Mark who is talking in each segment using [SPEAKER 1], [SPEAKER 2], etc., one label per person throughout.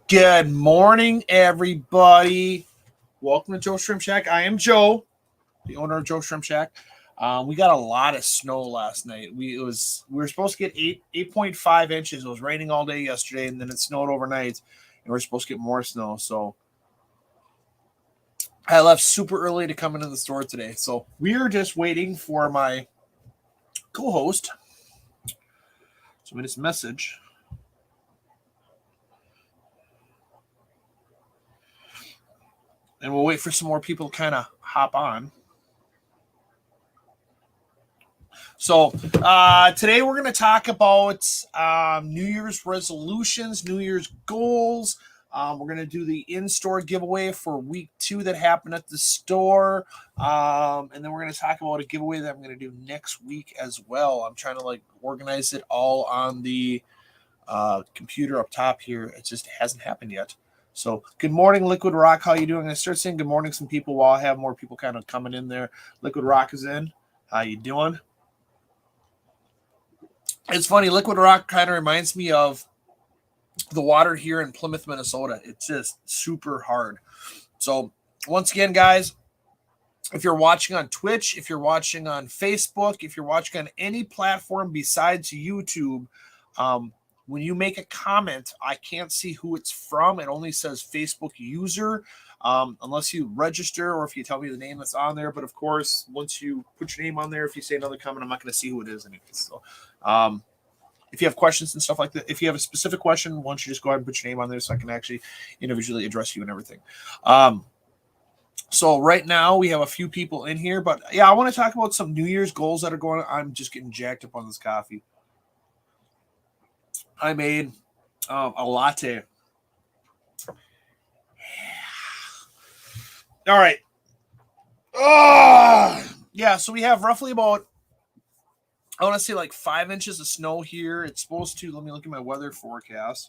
[SPEAKER 1] Good morning, everybody. Welcome to Joe Shrimp Shack. I am Joe, the owner of Joe Shrimp Shack. We got a lot of snow last night. We were supposed to get 8.5 inches. It was raining all day yesterday, and then it snowed overnight, and we're supposed to get more snow. So I left super early to come into the store today. So we are just waiting for my co-host. So we just message. And we'll wait for some more people to kind of hop on. So today we're going to talk about New Year's resolutions, New Year's goals. We're going to do the in-store giveaway for week 2 that happened at the store. And then we're going to talk about a giveaway that I'm going to do next week as well. I'm trying to organize it all on the computer up top here. It just hasn't happened yet. So good morning, Liquid Rock. How you doing? I start saying good morning to some people while I have more people kind of coming in there. Liquid Rock is in. How you doing? It's funny. Liquid Rock kind of reminds me of the water here in Plymouth, Minnesota. It's just super hard. So once again, guys, if you're watching on Twitch, if you're watching on Facebook, if you're watching on any platform besides YouTube, when you make a comment, I can't see who it's from. It only says Facebook user, unless you register or if you tell me the name that's on there. But of course, once you put your name on there, if you say another comment, I'm not going to see who it is anyways. So if you have questions and stuff like that, if you have a specific question, why don't you just go ahead and put your name on there so I can actually individually address you and everything. So right now we have a few people in here, but yeah, I want to talk about some New Year's goals that are going on. I'm just getting jacked up on this coffee. I made a latte. All right. Yeah, so we have roughly about, I want to say 5 inches of snow here. It's supposed to, let me look at my weather forecast.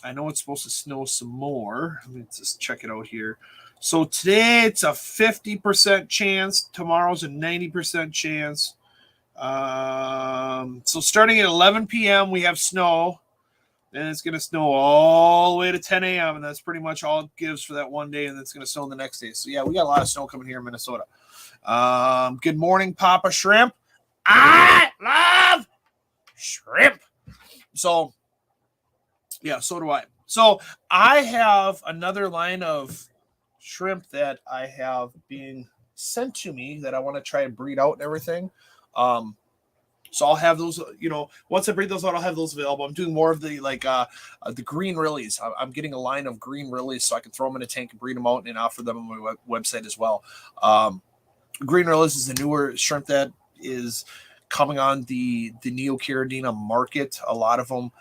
[SPEAKER 1] I know it's supposed to snow some more. Let me just check it out here. So today it's a 50% chance. Tomorrow's a 90% chance. So starting at 11 p.m. we have snow, and it's going to snow all the way to 10 a.m. and that's pretty much all it gives for that one day, and it's going to snow the next day. So yeah, we got a lot of snow coming here in Minnesota. Good morning, Papa Shrimp. I love shrimp. So yeah, so do I. So I have another line of shrimp that I have being sent to me that I want to try and breed out and everything. So I'll have those, once I breed those out, I'll have those available. I'm doing more of the the green rillies. I'm getting a line of green rillies so I can throw them in a tank and breed them out and offer them on my website as well. Green rillies is the newer shrimp that is coming on the Neocaridina market. A lot of them,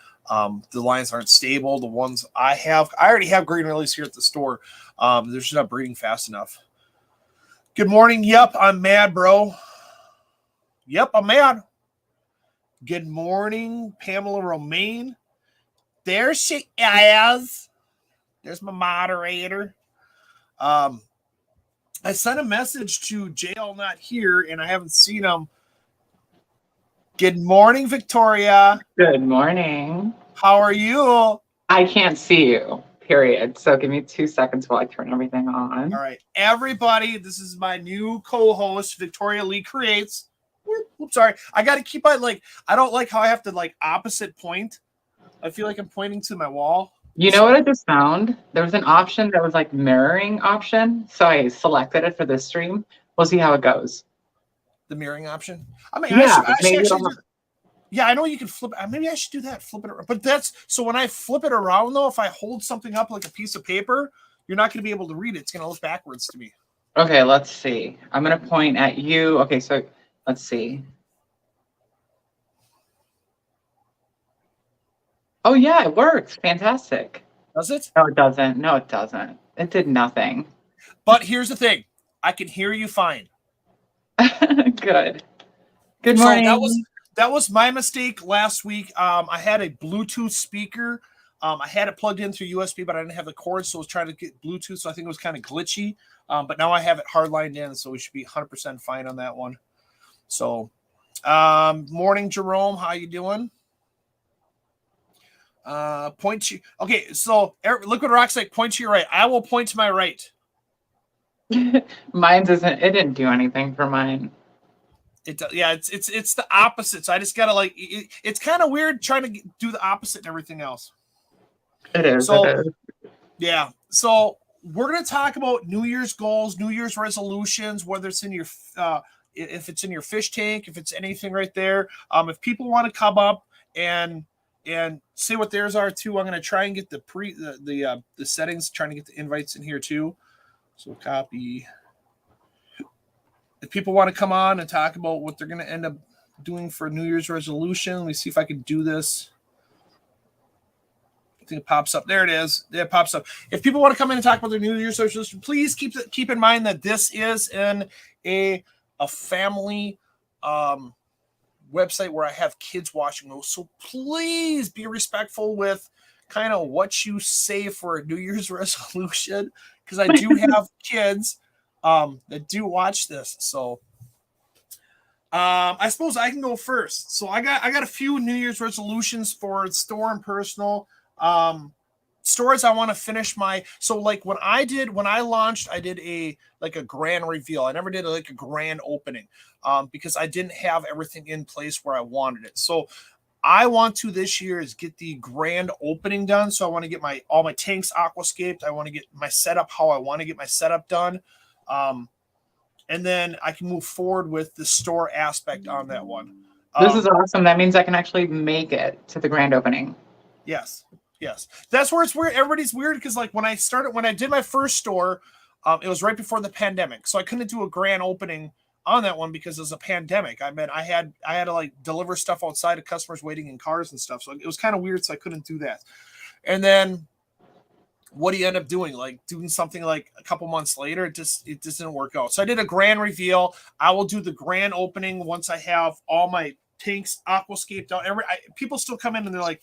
[SPEAKER 1] the lines aren't stable. The ones I already have green rillies here at the store. They're just not breeding fast enough. Good morning. Yep, I'm mad, bro. Yep, I'm mad. Good morning, Pamela Romaine. There she is. There's my moderator. I sent a message to JL Not Here, and I haven't seen him. Good morning, Victoria.
[SPEAKER 2] Good morning.
[SPEAKER 1] How are you?
[SPEAKER 2] I can't see you, period. So give me 2 seconds while I turn everything on.
[SPEAKER 1] All right. Everybody, this is my new co-host, Victoria Lee Creates. Oops, sorry. I got to keep on, I don't like how I have to, opposite point. I feel like I'm pointing to my wall.
[SPEAKER 2] You know what I just found? There was an option that was mirroring option. So I selected it for this stream. We'll see how it goes.
[SPEAKER 1] The mirroring option? I mean,
[SPEAKER 2] yeah,
[SPEAKER 1] I should actually do, yeah, I know you can flip. Maybe I should do that. Flip it around. But so when I flip it around, though, if I hold something up like a piece of paper, you're not going to be able to read it. It's going to look backwards to me.
[SPEAKER 2] Okay, let's see. I'm going to point at you. Okay, so let's see. Oh, yeah, it works. Fantastic.
[SPEAKER 1] Does it?
[SPEAKER 2] No, it doesn't. No, it doesn't. It did nothing.
[SPEAKER 1] But here's the thing. I can hear you fine.
[SPEAKER 2] Good. Good morning.
[SPEAKER 1] So that was my mistake last week. I had a Bluetooth speaker. I had it plugged in through USB, but I didn't have the cord, so I was trying to get Bluetooth, so I think it was kind of glitchy. But now I have it hardlined in, so we should be 100% fine on that one. So, morning, Jerome. How you doing? Point to. Okay, so Liquid Rock's like point to your right. I will point to my right.
[SPEAKER 2] Mine's isn't. It didn't do anything for mine.
[SPEAKER 1] It's the opposite. So I just gotta like. It's kind of weird trying to do the opposite and everything else.
[SPEAKER 2] It is.
[SPEAKER 1] So
[SPEAKER 2] It is.
[SPEAKER 1] yeah. So we're gonna talk about New Year's goals, New Year's resolutions, whether it's in your if it's in your fish tank, if it's anything right there. If people want to come up and see what theirs are too, I'm gonna try and get the settings, trying to get the invites in here too. So copy. If people want to come on and talk about what they're going to end up doing for New Year's resolution, let me see if I can do this. I think it pops up. There it is. It pops up. If people want to come in and talk about their New Year's resolution, please keep in mind that this is in a family website where I have kids watching those. So please be respectful with kind of what you say for a New Year's resolution, because I do have kids that do watch this. So I suppose I can go first. So I got a few New Year's resolutions for store and personal. Stores I want to finish so like when I launched, I did a grand reveal. I never did a grand opening because I didn't have everything in place where I wanted it. So I want to this year is get the grand opening done. So I want to get all my tanks aquascaped. I want to get my setup how I want to get my setup done. And then I can move forward with the store aspect on that one.
[SPEAKER 2] This is awesome. That means I can actually make it to the grand opening.
[SPEAKER 1] Yes. That's where it's weird. Everybody's weird because like when I did my first store, it was right before the pandemic. So I couldn't do a grand opening on that one because it was a pandemic. I mean, I had to like deliver stuff outside of customers waiting in cars and stuff. So it was kind of weird. So I couldn't do that. And then what do you end up doing? Like doing something like a couple months later, it just didn't work out. So I did a grand reveal. I will do the grand opening once I have all my tanks aquascaped out. People still come in and they're like,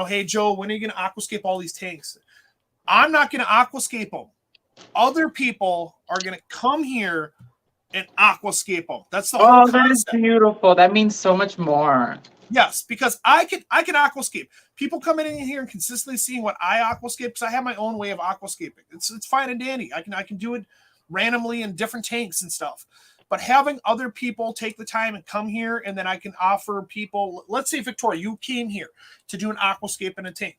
[SPEAKER 1] hey Joe, when are you going to aquascape all these tanks? I'm not going to aquascape them. Other people are going to come here and aquascape them. That's the whole concept.
[SPEAKER 2] That is beautiful. That means so much more.
[SPEAKER 1] Yes, because I can aquascape. People coming in here and consistently seeing what I aquascape, because I have my own way of aquascaping. It's fine and dandy. I can do it randomly in different tanks and stuff. But having other people take the time and come here, and then I can offer people, let's say Victoria, you came here to do an aquascape in a tank.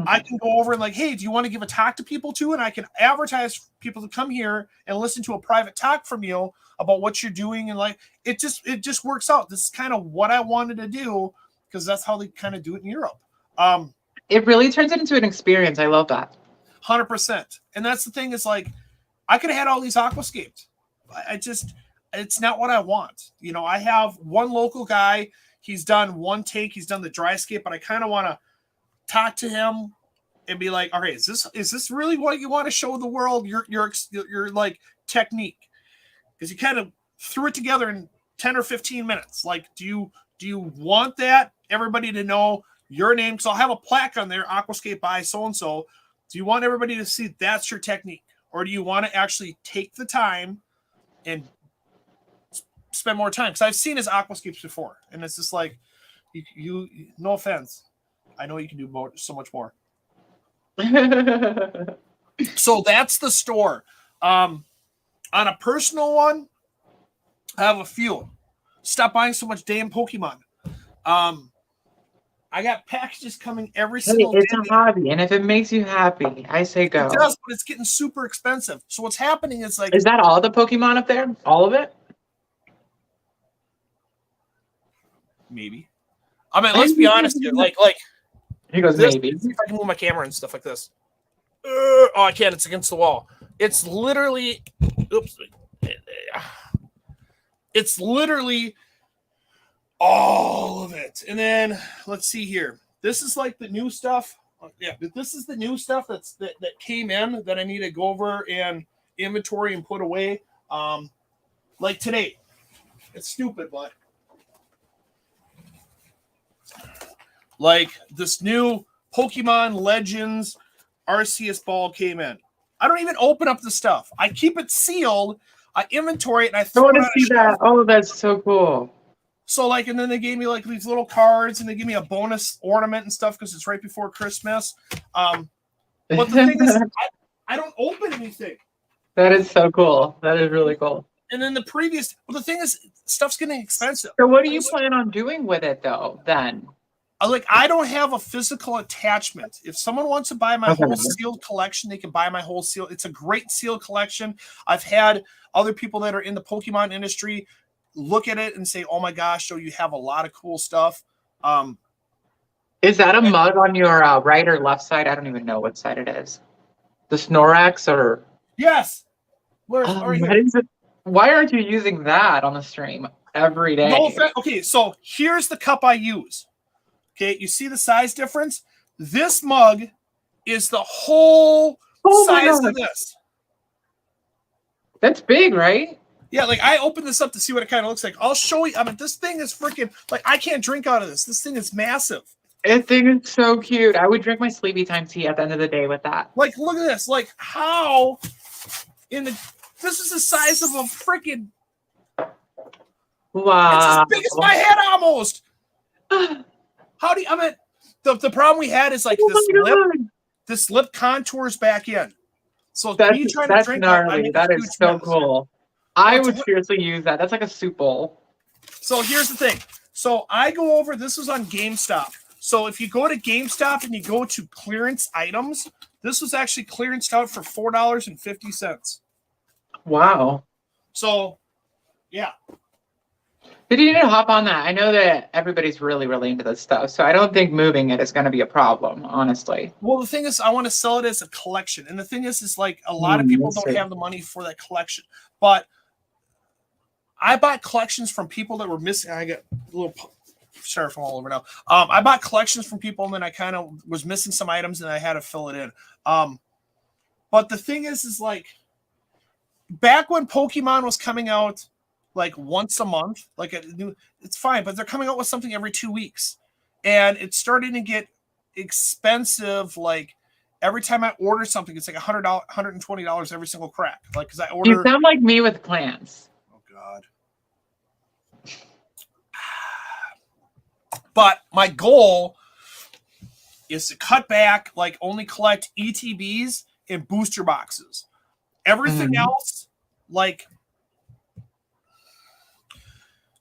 [SPEAKER 1] I can go over and like, hey, do you want to give a talk to people too? And I can advertise people to come here and listen to a private talk from you about what you're doing. And like, it just works out. This is kind of what I wanted to do because that's how they kind of do it in Europe.
[SPEAKER 2] It really turns it into an experience. I love that.
[SPEAKER 1] 100%. And that's the thing is like, I could have had all these aquascaped. It's not what I want. I have one local guy. He's done one tank. He's done the dry scape, but I kind of want to talk to him and be like, all right, is this really what you want to show the world? Your like technique, because you kind of threw it together in 10 or 15 minutes. Like, do you want that everybody to know your name? Because I'll have a plaque on there, aquascape by so and so. Do you want everybody to see that's your technique, or do you want to actually take the time and spend more time? Because I've seen his aquascapes before, and it's just like, you no offense, I know you can do so much more. So that's the store. On a personal one, I have a few. Stop buying so much damn Pokemon. I got packages coming every single day.
[SPEAKER 2] It's a hobby, and if it makes you happy, I say go.
[SPEAKER 1] It does, but it's getting super expensive. So what's happening is like...
[SPEAKER 2] Is that all the Pokemon up there? All of it?
[SPEAKER 1] Maybe. I mean, let's be honest here. Like...
[SPEAKER 2] He goes, maybe.
[SPEAKER 1] See if I can move my camera and stuff like this. Oh, I can't. It's against the wall. It's literally... Oops. It's literally all of it. And then, let's see here. This is like the new stuff. Yeah, this is the new stuff that came in that I need to go over and inventory and put away. Like today. It's stupid, but... Like this new Pokemon Legends Arceus ball came in. I don't even open up the stuff. I keep it sealed. I inventory it and I throw it on a shelf.
[SPEAKER 2] That. Oh, that's so cool.
[SPEAKER 1] So like, and then they gave me like these little cards, and they give me a bonus ornament and stuff because it's right before Christmas. But the thing is, I don't open anything.
[SPEAKER 2] That is so cool. That is really cool.
[SPEAKER 1] And then the thing is, stuff's getting expensive.
[SPEAKER 2] So what do you plan on doing with it though? Then,
[SPEAKER 1] like, I don't have a physical attachment. If someone wants to buy my whole sealed collection, they can buy my whole seal. It's a great sealed collection. I've had other people that are in the Pokemon industry look at it and say, "Oh my gosh, so you have a lot of cool stuff."
[SPEAKER 2] Is that a mug on your right or left side? I don't even know what side it is. The Snorlax or
[SPEAKER 1] yes.
[SPEAKER 2] Why aren't you using that on the stream every day?
[SPEAKER 1] Okay, so here's the cup I use. Okay, you see the size difference? This mug is the whole size of this.
[SPEAKER 2] That's big, right?
[SPEAKER 1] Yeah, like I opened this up to see what it kind of looks like. I'll show you. I mean, this thing is freaking, like, I can't drink out of this. This thing is massive.
[SPEAKER 2] This thing is so cute. I would drink my sleepy time tea at the end of the day with that.
[SPEAKER 1] Like, look at this. Like, how this is the size of a freaking,
[SPEAKER 2] wow.
[SPEAKER 1] It's as big as my head almost. How do you, I mean, the problem we had is like this lip contours back in. So me trying to drink
[SPEAKER 2] gnarly. That is so cool. I would seriously use that. That's like a soup bowl.
[SPEAKER 1] So here's the thing. So I go over, this was on GameStop. So if you go to GameStop and you go to clearance items, this was actually clearanced out for $4.50.
[SPEAKER 2] Wow.
[SPEAKER 1] So, yeah.
[SPEAKER 2] But you need to hop on that. I know that everybody's really, really into this stuff. So I don't think moving it is going to be a problem, honestly.
[SPEAKER 1] Well, the thing is, I want to sell it as a collection. And the thing is like a lot of people don't have the money for that collection. But I bought collections from people that were missing. I got a little styrofoam all over now. I bought collections from people, and then I kind of was missing some items, and I had to fill it in. But the thing is like, back when Pokemon was coming out like once a month, like it's fine, but they're coming out with something every 2 weeks, and it's starting to get expensive. Like every time I order something, it's like $100, $120 every single crack. Like, because I order.
[SPEAKER 2] You sound like me with plants.
[SPEAKER 1] Oh God. But my goal is to cut back, like only collect ETBs and booster boxes. Everything else, like,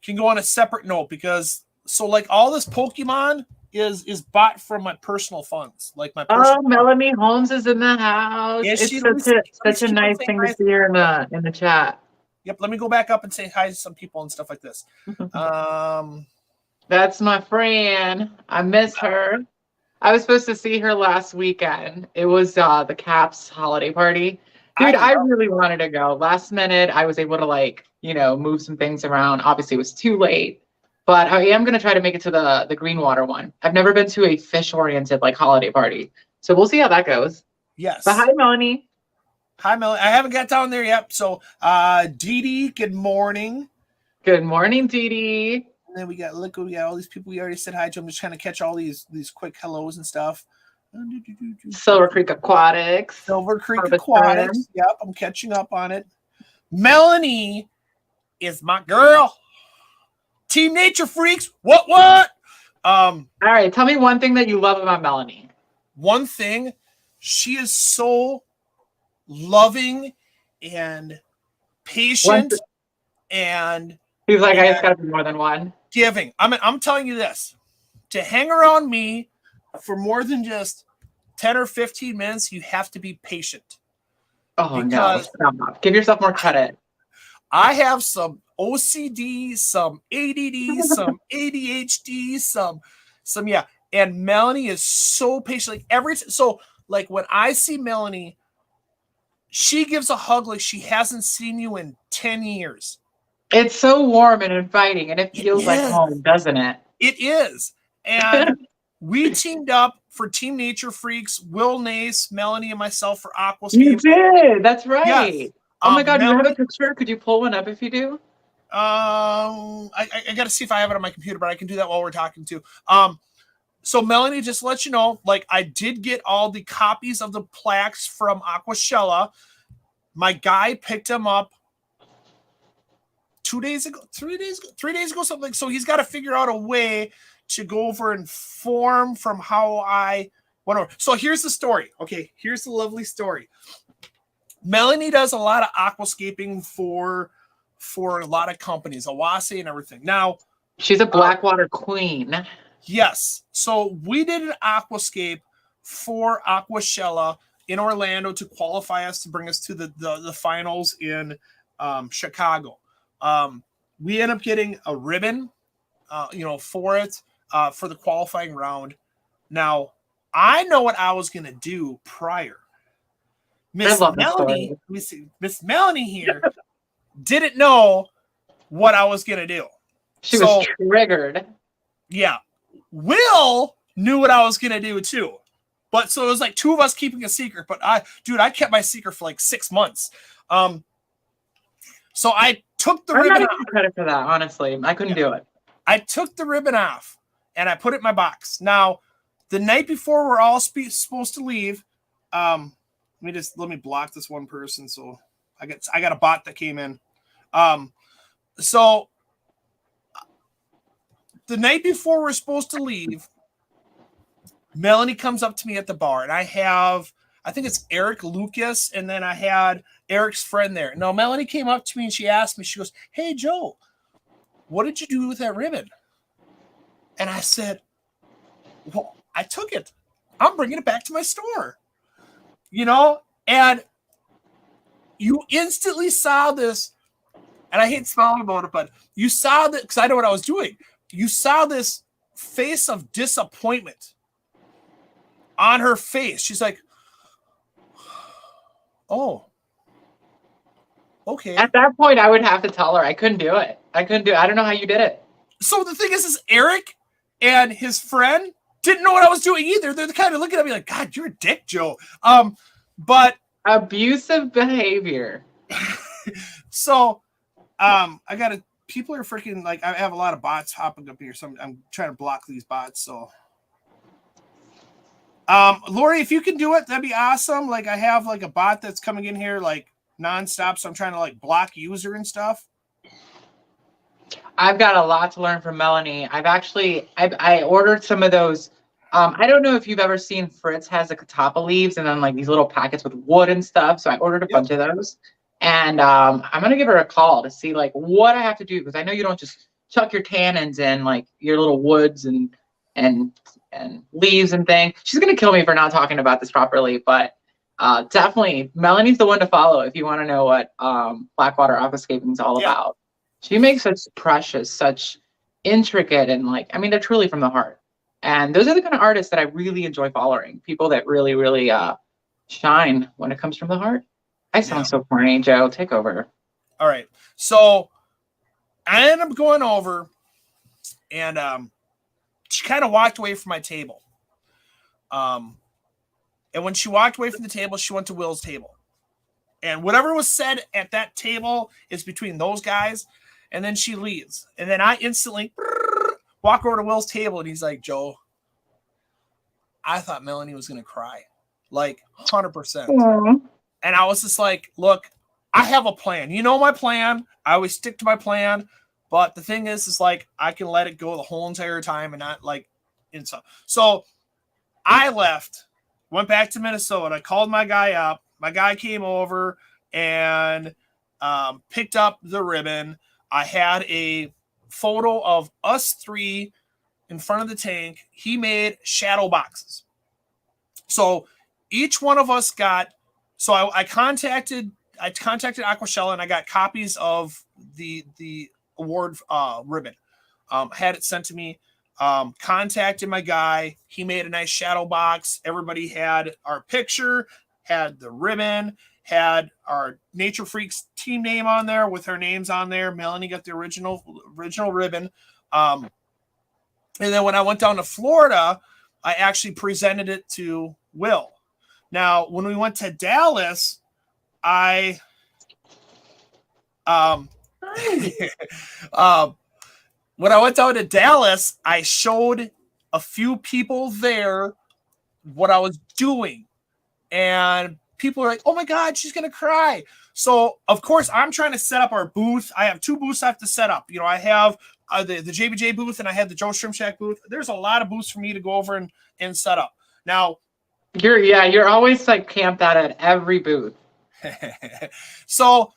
[SPEAKER 1] can go on a separate note, because so like all this Pokemon is bought from my personal funds, like my personal
[SPEAKER 2] Melanie Holmes is in the house. It's such a nice thing to see her in the chat.
[SPEAKER 1] Yep, let me go back up and say hi to some people and stuff like this.
[SPEAKER 2] That's my friend. I miss her. I was supposed to see her last weekend. It was the Caps holiday party. Dude, I really wanted to go. Last minute, I was able to, like, you know, move some things around. Obviously, it was too late. But I am going to try to make it to the Greenwater one. I've never been to a fish-oriented, like, holiday party. So we'll see how that goes.
[SPEAKER 1] Yes.
[SPEAKER 2] But hi, Melanie.
[SPEAKER 1] Hi, Melanie. I haven't got down there yet. So, Dee Dee, good morning.
[SPEAKER 2] Good morning, Dee Dee.
[SPEAKER 1] And then we got all these people we already said hi to. I'm just trying to catch all these quick hellos and stuff.
[SPEAKER 2] Silver Creek Aquatics.
[SPEAKER 1] Silver Creek Aquatics. Yep, I'm catching up on it. Melanie is my girl. Team Nature Freaks. What? All
[SPEAKER 2] right, tell me one thing that you love about Melanie.
[SPEAKER 1] One thing, she is so loving and patient and
[SPEAKER 2] he's like, I just gotta be more than one.
[SPEAKER 1] Giving. I'm telling you this. To hang around me for more than just 10 or 15 minutes, you have to be patient.
[SPEAKER 2] Oh, no. Stop. Give yourself more credit.
[SPEAKER 1] I have some OCD, some ADD, some ADHD, some yeah. And Melanie is so patient. Like when I see Melanie, she gives a hug like she hasn't seen you in 10 years.
[SPEAKER 2] It's so warm and inviting, and it feels like home, doesn't it?
[SPEAKER 1] It is. And we teamed up for Team Nature Freaks, Will Nace, Melanie, and myself for Aquascape.
[SPEAKER 2] You did. That's right. Yes. Oh my God,
[SPEAKER 1] Melanie,
[SPEAKER 2] you have a picture? Could you pull one up if you do?
[SPEAKER 1] I got to see if I have it on my computer, but I can do that while we're talking too. So Melanie, just to let you know, like I did get all the copies of the plaques from Aquashella. My guy picked them up 3 days ago, something. So he's got to figure out a way to go over and form from how I went over. So here's the story. Okay, here's the lovely story. Melanie does a lot of aquascaping for a lot of companies, Awase and everything. Now,
[SPEAKER 2] she's a Blackwater queen.
[SPEAKER 1] Yes. So we did an aquascape for Aquashella in Orlando to qualify us to bring us to the finals in Chicago. We end up getting a ribbon, for it, for the qualifying round. Now, I know what I was going to do prior. Miss Melanie here didn't know what I was going to do.
[SPEAKER 2] She was triggered.
[SPEAKER 1] Yeah. Will knew what I was going to do too. But so it was like two of us keeping a secret. But I kept my secret for like 6 months. So I took the ribbon off.
[SPEAKER 2] Credit for that, honestly. I couldn't do it.
[SPEAKER 1] I took the ribbon off and I put it in my box. Now, the night before we're all supposed to leave, let me block this one person. So I got a bot that came in. So the night before we're supposed to leave, Melanie comes up to me at the bar, and I think it's Eric Lucas, and then I had Eric's friend there. Now, Melanie came up to me and she asked me, she goes, "Hey, Joe, what did you do with that ribbon?" And I said, "Well, I took it. I'm bringing it back to my store." And you instantly saw this, and I hate smiling about it, but you saw that because I know what I was doing. You saw this face of disappointment on her face. She's like, "Oh, okay."
[SPEAKER 2] At that point, I would have to tell her I couldn't do it. I don't know how you did it.
[SPEAKER 1] So the thing is Eric and his friend didn't know what I was doing either. They're kind of looking at me like, "God, you're a dick, Joe." But
[SPEAKER 2] abusive behavior.
[SPEAKER 1] So, people are freaking like, I have a lot of bots hopping up here, so I'm trying to block these bots. So, Lori, if you can do it, that'd be awesome. Like, I have like a bot that's coming in here like nonstop, so I'm trying to like block user and stuff.
[SPEAKER 2] I've got a lot to learn from Melanie. I ordered some of those. I don't know if you've ever seen Fritz has the catappa leaves and then like these little packets with wood and stuff. So I ordered a bunch of those. And I'm going to give her a call to see like what I have to do, because I know you don't just chuck your tannins in like your little woods and leaves and things. She's going to kill me for not talking about this properly, but definitely Melanie's the one to follow if you want to know what Blackwater aquascaping is all about. She makes such precious, such intricate, and like, I mean, they're truly from the heart. And those are the kind of artists that I really enjoy following. People that really, really shine when it comes from the heart. I sound so corny, Joe. Take over.
[SPEAKER 1] All right. So I ended up going over, and she kind of walked away from my table. And when she walked away from the table, she went to Will's table. And whatever was said at that table is between those guys. And then she leaves. And then I instantly walk over to Will's table, and he's like, "Joe, I thought Melanie was going to cry." Like 100%.
[SPEAKER 2] Aww.
[SPEAKER 1] And I was just like, "Look, I have a plan. You know my plan. I always stick to my plan. But the thing is like, I can let it go the whole entire time and not like, and so I left, went back to Minnesota. I called my guy up. My guy came over and picked up the ribbon. I had a photo of us three in front of the tank. He made shadow boxes. So each one of us got, so I contacted Aquashella, and I got copies of the award ribbon. Had it sent to me. Contacted my guy. He made a nice shadow box. Everybody had our picture, had the ribbon, had our Nature Freaks team name on there with her names on there. Melanie got the original ribbon. And then when I went down to Florida, I actually presented it to Will. Now, when we went to Dallas, when I went down to Dallas, I showed a few people there what I was doing. And people are like, oh my God, she's going to cry. So, of course, I'm trying to set up our booth. I have 2 booths I have to set up. You know, I have the JBJ booth and I have the Joe Shrimp Shack booth. There's a lot of booths for me to go over and set up. Now,
[SPEAKER 2] you're always like camped out at every booth.
[SPEAKER 1] So,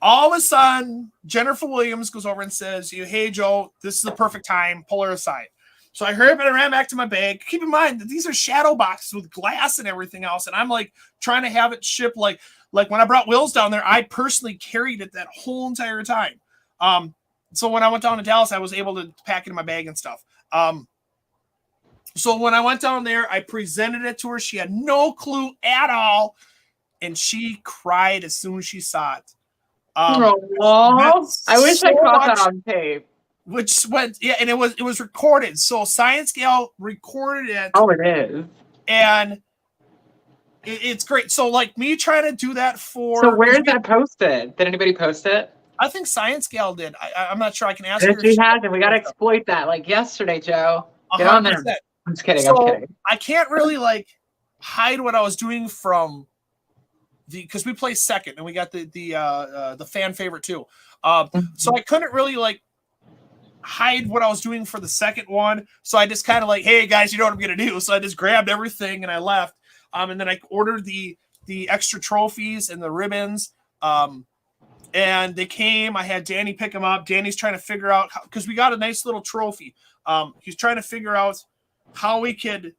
[SPEAKER 1] all of a sudden, Jennifer Williams goes over and says, hey, Joe, this is the perfect time. Pull her aside. So I hurried up and I ran back to my bag. Keep in mind that these are shadow boxes with glass and everything else. And I'm like trying to have it shipped. Like when I brought Will's down there, I personally carried it that whole entire time. So when I went down to Dallas, I was able to pack it in my bag and stuff. So when I went down there, I presented it to her. She had no clue at all. And she cried as soon as she saw it.
[SPEAKER 2] I wish I caught that on tape.
[SPEAKER 1] Which went, and it was recorded. So Science Gal recorded it.
[SPEAKER 2] Oh, it is.
[SPEAKER 1] And it's great. So like me trying to do that for.
[SPEAKER 2] So where is that posted? Did anybody post it?
[SPEAKER 1] I think Science Gal did. I'm not sure. I can ask her.
[SPEAKER 2] If she hasn't, we got to exploit that. Like yesterday, Joe. Get 100%. On there. I'm just kidding. I'm kidding.
[SPEAKER 1] I can't really like hide what I was doing from because we play second and we got the fan favorite too. So I couldn't really like hide what I was doing for the second one. So I just kind of like, hey guys, you know what I'm gonna do. So I just grabbed everything and I left. And then I ordered the extra trophies and the ribbons. And they came. I had Danny pick them up. Danny's trying to figure out because we got a nice little trophy. He's trying to figure out how we could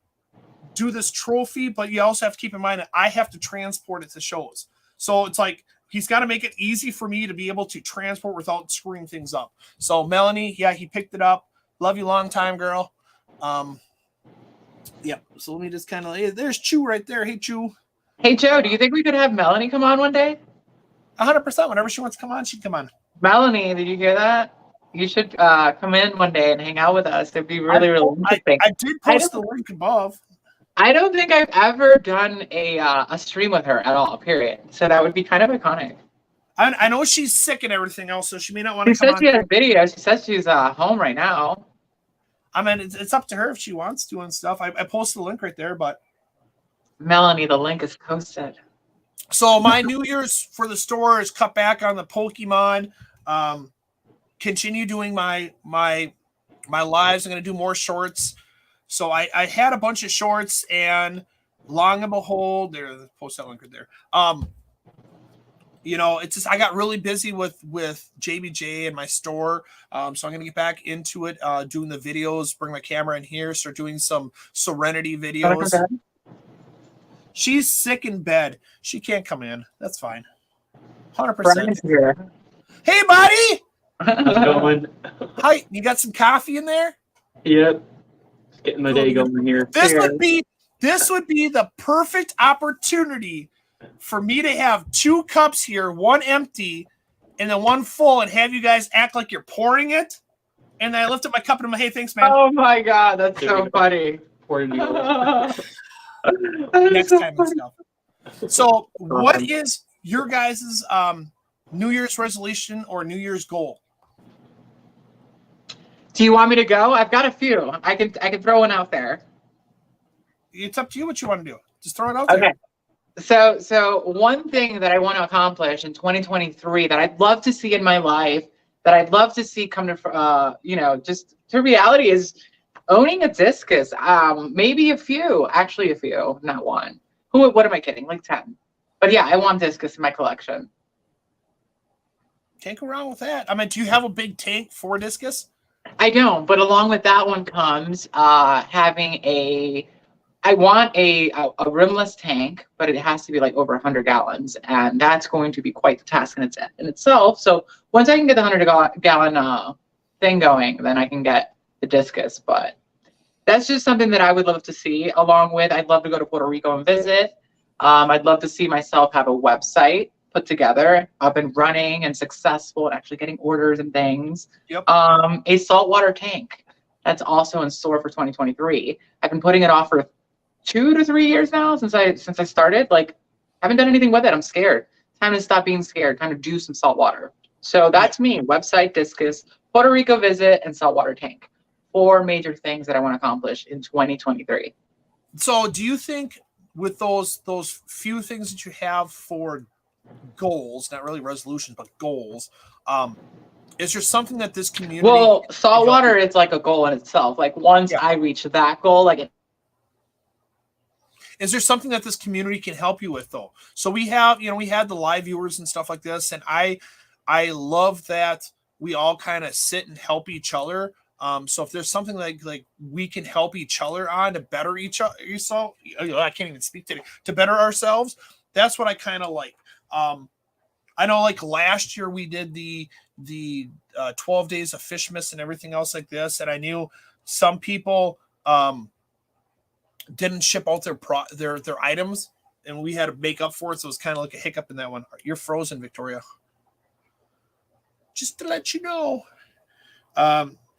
[SPEAKER 1] do this trophy, but you also have to keep in mind that I have to transport it to shows. So it's like he's got to make it easy for me to be able to transport without screwing things up. So Melanie, yeah, he picked it up. Love you long time, girl. Yeah. So let me just kind of, hey, there's Chew right there. Hey, Chew.
[SPEAKER 2] Hey, Joe, do you think we could have Melanie come on one day?
[SPEAKER 1] 100%. Whenever she wants to come on, she'd come on.
[SPEAKER 2] Melanie, did you hear that? You should come in one day and hang out with us. It'd be really interesting.
[SPEAKER 1] I did post the link above.
[SPEAKER 2] I don't think I've ever done a stream with her at all, period. So that would be kind of iconic.
[SPEAKER 1] I know she's sick and everything else, so she may not want to
[SPEAKER 2] come on. She said she had a video. She says she's home right now.
[SPEAKER 1] I mean, it's up to her if she wants to and stuff. I posted the link right there, but...
[SPEAKER 2] Melanie, the link is posted.
[SPEAKER 1] So my New Year's for the store is cut back on the Pokemon. Continue doing my lives. I'm going to do more shorts. So I had a bunch of shorts, and long and behold, there, post that link right there. You know, it's just I got really busy with JBJ and my store. So I'm going to get back into it, doing the videos, bring my camera in here, start doing some Serenity videos. She's sick in bed. She can't come in. That's fine. 100%. Hey, buddy.
[SPEAKER 3] How's it going?
[SPEAKER 1] Hi. You got some coffee in there?
[SPEAKER 3] Yep. Getting my day going here.
[SPEAKER 1] This would be the perfect opportunity for me to have 2 cups here, one empty and then one full, and have you guys act like you're pouring it. And then I lift up my cup and I'm like, hey, thanks, man.
[SPEAKER 2] Oh my God, that's so funny.
[SPEAKER 3] Pouring
[SPEAKER 1] Next time and stuff. So, what is your guys' New Year's resolution or New Year's goal?
[SPEAKER 2] Do you want me to go? I've got a few. I can throw one out there.
[SPEAKER 1] It's up to you what you want to do. Just throw it out there.
[SPEAKER 2] Okay. So one thing that I want to accomplish in 2023 that I'd love to see in my life, that I'd love to see come to, just to reality is owning a discus. Maybe a few, not one. What am I kidding? Like 10. But yeah, I want discus in my collection.
[SPEAKER 1] Can't go wrong with that. I mean, do you have a big tank for discus?
[SPEAKER 2] I don't, but along with that one comes having I want a rimless tank, but it has to be like over 100 gallons, and that's going to be quite the task in itself. So once I can get the 100-gallon thing going, then I can get the discus. But that's just something that I would love to see. Along with, I'd love to go to Puerto Rico and visit. I'd love to see myself have a website put together, up and running and successful, and actually getting orders and things.
[SPEAKER 1] Yep.
[SPEAKER 2] A saltwater tank that's also in store for 2023. I've been putting it off for 2 to 3 years now since I started. Like, haven't done anything with it. I'm scared. Time to stop being scared. Time to do some saltwater. So that's me. Website, discus, Puerto Rico visit, and saltwater tank. 4 major things that I want to accomplish in 2023.
[SPEAKER 1] So do you think with those few things that you have for goals, not really resolutions, but goals, is there something that this community
[SPEAKER 2] Well,
[SPEAKER 1] can help
[SPEAKER 2] saltwater
[SPEAKER 1] you?
[SPEAKER 2] is like a goal in itself. Like once
[SPEAKER 1] Yeah.
[SPEAKER 2] I reach that goal, like
[SPEAKER 1] Is there something that this community can help you with though? So we have, we had the live viewers and stuff like this, and I love that we all kind of sit and help each other. So if there's something like we can help each other on to better each other, I can't even speak today, to better ourselves. That's what I kind of like. I know like last year we did the 12 days of Fishmas and everything else like this, and I knew some people didn't ship out their items, and we had to make up for it. So it was kind of like a hiccup in that one. You're frozen, Victoria. Just to let you know.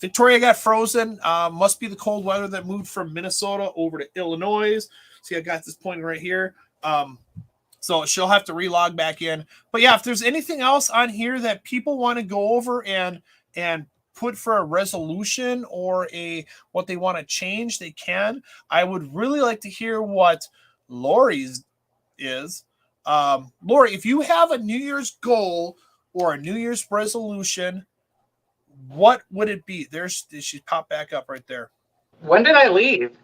[SPEAKER 1] Victoria got frozen. Must be the cold weather that moved from Minnesota over to Illinois. See, I got this point right here. So she'll have to relog back in. But yeah, if there's anything else on here that people want to go over and put for a resolution or what they want to change, they can. I would really like to hear what Lori's is. Lori, if you have a New Year's goal or a New Year's resolution, what would it be? She popped back up right there.
[SPEAKER 2] when did I leave?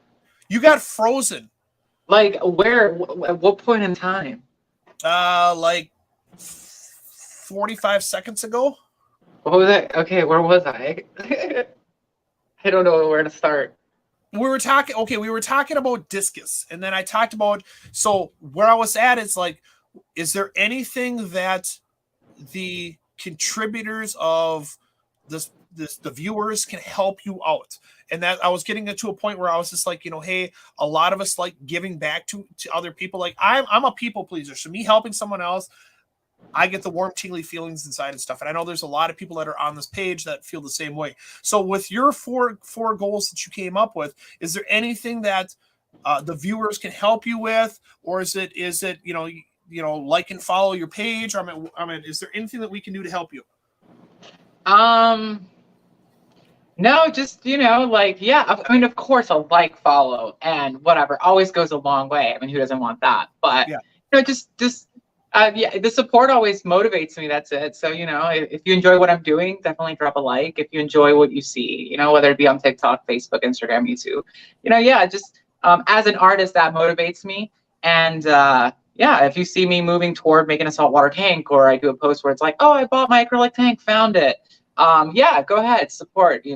[SPEAKER 1] You got frozen.
[SPEAKER 2] Like where? At what point in time?
[SPEAKER 1] Like 45 seconds ago.
[SPEAKER 2] What was I? Okay, where was I? I don't know where to start.
[SPEAKER 1] We were talking about discus, and then I talked about, so where I was at is like, is there anything that the contributors of the viewers can help you out? And that I was getting to a point where I was just like, hey, a lot of us like giving back to other people. Like I'm a people pleaser, so me helping someone else, I get the warm, tingly feelings inside and stuff. And I know there's a lot of people that are on this page that feel the same way. So with your four goals that you came up with, is there anything that the viewers can help you with, or is it like and follow your page? I mean, is there anything that we can do to help you?
[SPEAKER 2] No, just like yeah. I mean, of course, a like, follow, and whatever always goes a long way. I mean, who doesn't want that? But
[SPEAKER 1] Yeah.
[SPEAKER 2] just yeah, the support always motivates me. That's it. So if you enjoy what I'm doing, definitely drop a like. If you enjoy what you see, whether it be on TikTok, Facebook, Instagram, YouTube, yeah, just as an artist, that motivates me. And yeah, if you see me moving toward making a saltwater tank, or I do a post where it's like, oh, I bought my acrylic tank, found it. Yeah, go ahead, support,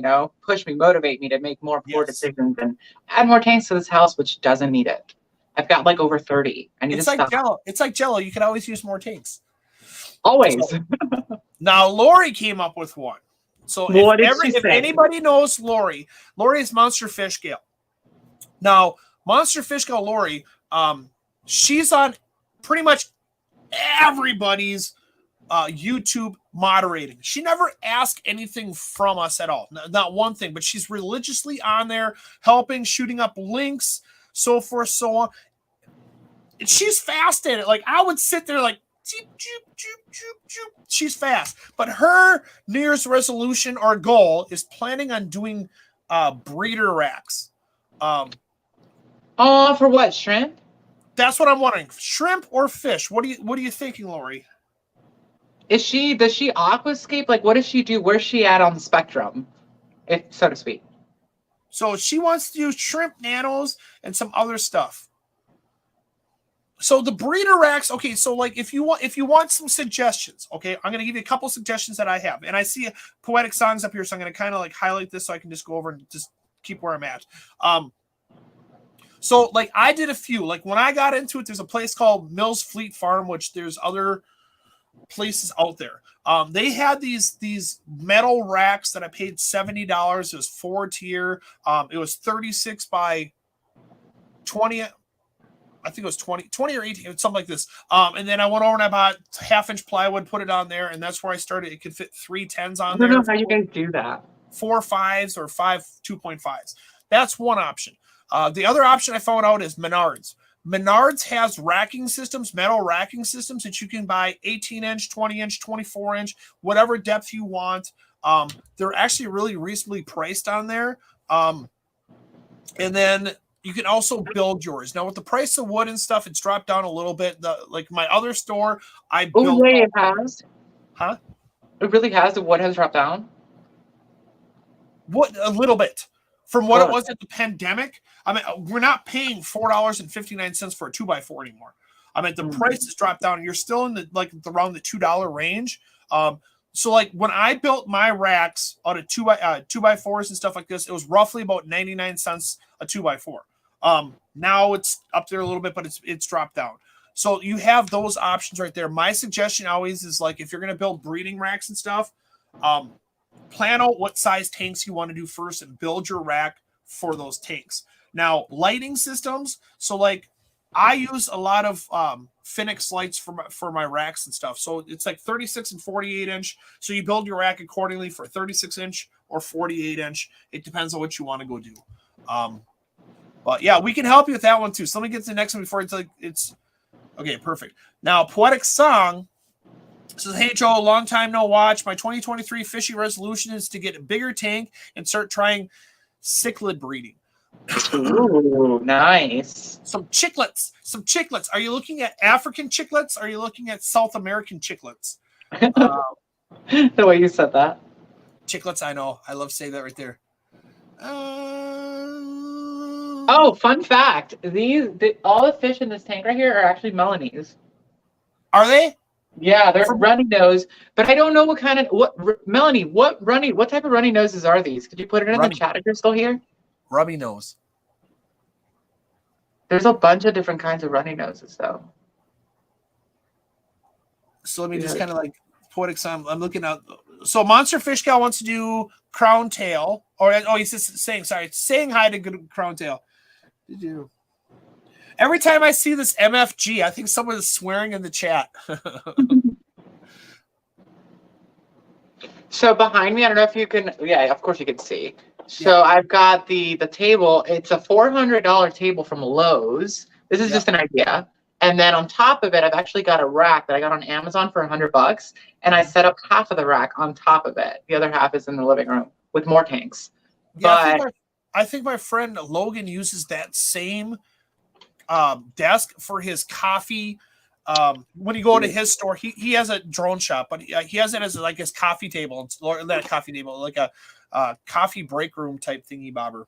[SPEAKER 2] push me, motivate me to make more poor decisions and add more tanks to this house, which doesn't need it. I've got like over 30. I need to stop.
[SPEAKER 1] Jello. It's like Jello. You can always use more tanks.
[SPEAKER 2] Always.
[SPEAKER 1] So, now Lori came up with one. So if anybody knows Lori is Monster Fish Gal. Now, Monster Fish Gal Lori, she's on pretty much everybody's YouTube moderating. She never asked anything from us at all. Not one thing, but she's religiously on there helping, shooting up links, so forth, so on. And she's fast at it. Like I would sit there like, choop, choop, choop, choop, choop. She's fast. But her New Year's resolution or goal is planning on doing breeder racks.
[SPEAKER 2] For what, shrimp?
[SPEAKER 1] That's what I'm wondering. Shrimp or fish? What are you thinking, Lori?
[SPEAKER 2] Does she aquascape? Like what does she do? Where's she at on the spectrum, if so to speak?
[SPEAKER 1] So she wants to do shrimp nanos and some other stuff. So the breeder racks, okay, so like if you want some suggestions, okay, I'm going to give you a couple suggestions that I have. And I see Poetic Songs up here, so I'm going to kind of like highlight this so I can just go over and just keep where I'm at. So like I did a few. Like when I got into it, there's a place called Mills Fleet Farm, which there's other places out there. They had these metal racks that I paid $70. It was 4-tier. It was 36 by 20. I think it was 20 or 18, something like this. And then I went over and I bought 1/2-inch plywood, put it on there, and that's where I started. It could fit 3 10s on there.
[SPEAKER 2] I don't know how you guys do that.
[SPEAKER 1] 4 5s or 5 2.5s. That's one option. The other option I found out is Menards. Menards has racking systems, metal racking systems that you can buy 18-inch, 20-inch, 24-inch, whatever depth you want. They're actually really reasonably priced on there. And then you can also build yours. Now with the price of wood and stuff, it's dropped down a little bit. Like my other store, I built.
[SPEAKER 2] Oh, yeah, it has.
[SPEAKER 1] Huh?
[SPEAKER 2] It really has. The wood has dropped down.
[SPEAKER 1] What a little bit from what it
[SPEAKER 2] Oh.
[SPEAKER 1] was at the pandemic. I mean, we're not paying $4.59 for a 2x4 anymore. I mean, the price has dropped down. You're still in around the $2 range. So like when I built my racks out of 2x4s and stuff like this, it was roughly about 99 cents a 2x4. Now it's up there a little bit, but it's dropped down. So you have those options right there. My suggestion always is like if you're going to build breeding racks and stuff, plan out what size tanks you want to do first and build your rack for those tanks. Now, lighting systems. So like I use a lot of Phoenix lights for my racks and stuff. So it's like 36 and 48 inch. So you build your rack accordingly for 36 inch or 48 inch. It depends on what you want to go do. But yeah, we can help you with that one too. So let me get to the next one before it's okay. Perfect. Now, Poetic Song says, "Hey Joe, long time no watch. My 2023 fishing resolution is to get a bigger tank and start trying cichlid breeding."
[SPEAKER 2] Ooh, nice.
[SPEAKER 1] Some chicklets. Are you looking at African chicklets? Are you looking at South American chicklets?
[SPEAKER 2] The way you said that.
[SPEAKER 1] Chicklets, I know. I love saying that right there.
[SPEAKER 2] Oh, fun fact. All the fish in this tank right here are actually Melanese.
[SPEAKER 1] Are they?
[SPEAKER 2] Yeah, they're runny nose, but I don't know Melanie, what type of runny noses are these? Could you put it in the chat if you're still here?
[SPEAKER 1] Rummy nose.
[SPEAKER 2] There's a bunch of different kinds of runny noses, though.
[SPEAKER 1] So let me just kind of like Poetic Song. I'm looking at. So Monster Fish Gal wants to do crown tail. He's just saying hi to good crown tail. Did you? Every time I see this MFG, I think someone is swearing in the chat.
[SPEAKER 2] So behind me, I don't know if you can. Yeah, of course you can see. So I've got the table. It's a $400 table from Lowe's. This is just an idea. And then on top of it, I've actually got a rack that I got on Amazon for $100, and I set up half of the rack on top of it. The other half is in the living room with more tanks.
[SPEAKER 1] Yeah, I think my friend Logan uses that same desk for his coffee. When you go to his store, he has a drone shop, but he has it as like his coffee table. It's not a coffee table, like a coffee break room type thingy bobber.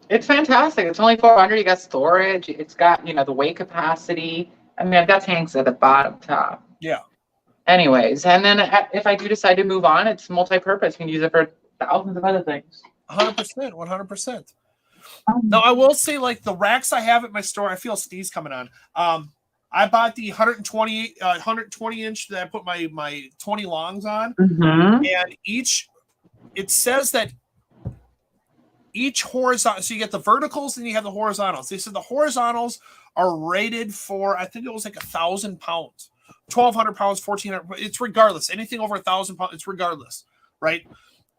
[SPEAKER 2] It's fantastic. It's only $400. You got storage. It's got the weight capacity. I mean, I've got tanks at the bottom top.
[SPEAKER 1] Yeah.
[SPEAKER 2] Anyways, and then if I do decide to move on, it's multi-purpose. You can use it for thousands of other things.
[SPEAKER 1] 100%. Now I will say, like the racks I have at my store, I feel a sneeze coming on. I bought the 120 inch that I put my 20 longs on, and it says that each horizontal. So you get the verticals and you have the horizontals. They said the horizontals are rated for, I think it was like 1,000 pounds, 1,200 pounds, 1,400. It's regardless. Anything over 1,000 pounds, it's regardless, right?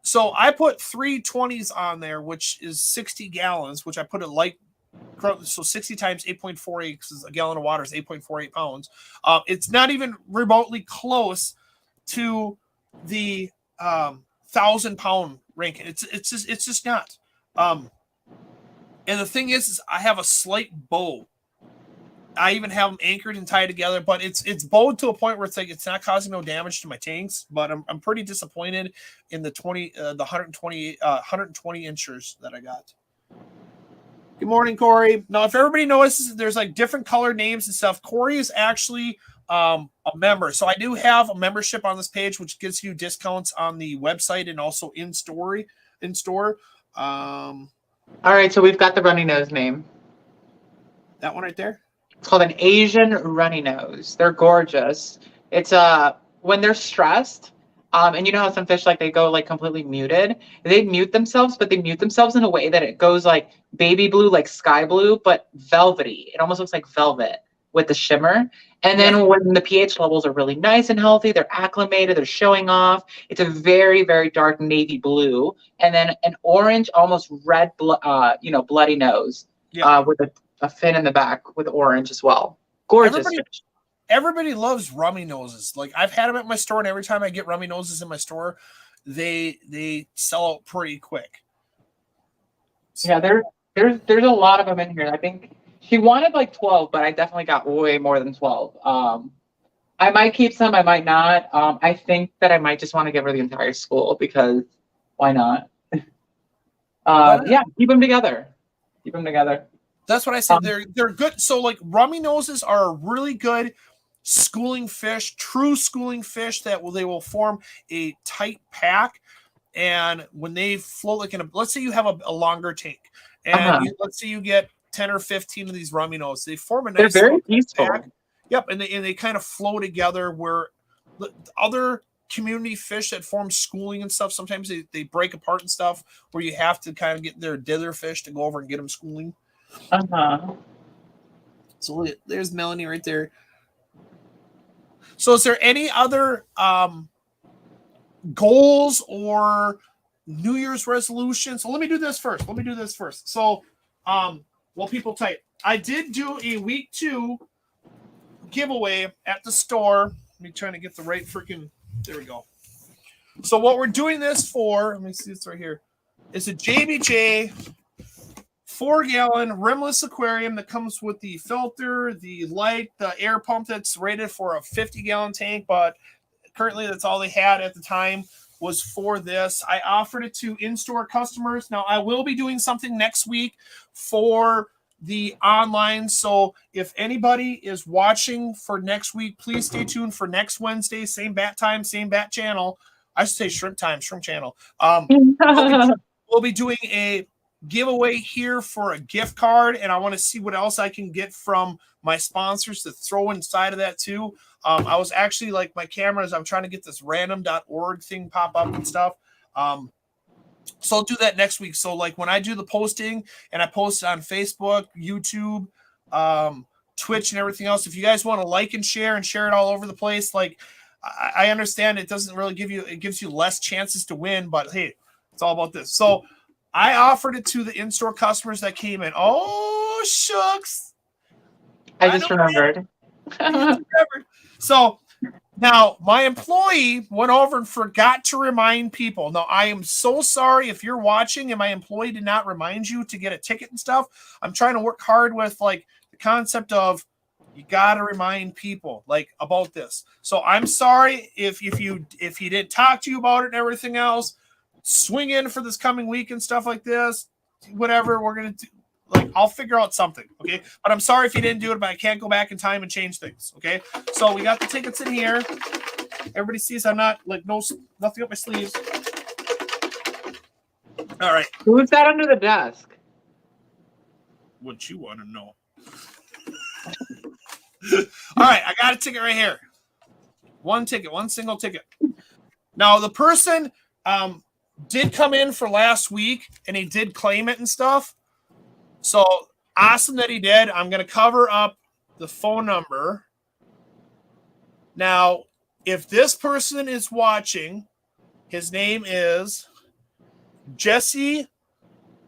[SPEAKER 1] So I put 3 20s on there, which is 60 gallons, which I put it light. So 60 times 8.48, because a gallon of water is 8.48 pounds. It's not even remotely close to the 1,000-pound ranking. It's just not. And the thing is I have a slight bow. I even have them anchored and tied together, but it's bowed to a point where it's not causing no damage to my tanks. But I'm pretty disappointed in the 120 inchers that I got. Good morning, Corey. Now, if everybody notices, there's like different color names and stuff. Corey is actually a member, so I do have a membership on this page, which gives you discounts on the website and also in store. All
[SPEAKER 2] right, so we've got the runny nose name.
[SPEAKER 1] That one right there.
[SPEAKER 2] It's called an Asian runny nose. They're gorgeous. It's when they're stressed, and you know how some fish they go completely muted. They mute themselves, but they mute themselves in a way that it goes like baby blue, like sky blue, but velvety. It almost looks like velvet with the shimmer. And then when the pH levels are really nice and healthy, they're acclimated, they're showing off. It's a very, very dark navy blue, and then an orange, almost red, bloody nose, with a fin in the back with orange as well. Gorgeous.
[SPEAKER 1] Everybody loves rummy noses. Like I've had them at my store, and every time I get rummy noses in my store, they sell out pretty quick.
[SPEAKER 2] Yeah, There's a lot of them in here. I think she wanted like 12, but I definitely got way more than 12. I might keep some, I might not. I think that I might just want to give her the entire school because why not? Yeah, keep them together. Keep them together.
[SPEAKER 1] That's what I said. They're good. So like rummy noses are a really good schooling fish, true schooling fish that they will form a tight pack. And when they float like let's say you have a longer tank, and let's say you get 10 or 15 of these rummy noses, they form a nice.
[SPEAKER 2] They're very peaceful.
[SPEAKER 1] Pack. Yep, and they kind of flow together. Where the other community fish that form schooling and stuff, sometimes they break apart and stuff, where you have to kind of get their dither fish to go over and get them schooling. So look, there's Melanie right there. So is there any other goals or New Year's resolutions? So let me do this first. So while people type, I did do a week 2 giveaway at the store. Let me try to get the right freaking, there we go. So what we're doing this for, let me see this right here. It's a JBJ 4-gallon rimless aquarium that comes with the filter, the light, the air pump that's rated for a 50-gallon tank, but currently that's all they had at the time was for this. I offered it to in-store customers. Now I will be doing something next week for the online. So if anybody is watching for next week, please stay tuned for next Wednesday, same bat time, same bat channel. I should say shrimp time, shrimp channel. We'll be doing a giveaway here for a gift card, and I want to see what else I can get from my sponsors to throw inside of that too. I was actually like my cameras, I'm trying to get this random.org thing pop up and stuff. So I'll do that next week. So like when I do the posting and I post it on Facebook, YouTube, Twitch and everything else, if you guys want to like and share it all over the place, like I understand it doesn't really it gives you less chances to win, but hey, it's all about this. So I offered it to the in-store customers that came in. Oh, shucks.
[SPEAKER 2] I just remembered.
[SPEAKER 1] So now my employee went over and forgot to remind people. Now, I am so sorry if you're watching and my employee did not remind you to get a ticket and stuff. I'm trying to work hard with like the concept of you got to remind people like about this. So I'm sorry if he didn't talk to you about it and everything else. Swing in for this coming week and stuff like this. Whatever we're going to do. Like, I'll figure out something, okay? But I'm sorry if you didn't do it, but I can't go back in time and change things, okay? So we got the tickets in here. Everybody sees I'm not, like, nothing up my sleeves. All right.
[SPEAKER 2] Who's that under the desk?
[SPEAKER 1] What you want to know. All right, I got a ticket right here. One single ticket. Now, the person did come in for last week, and he did claim it and stuff. So awesome that he did. I'm going to cover up the phone number. Now, if this person is watching, his name is Jesse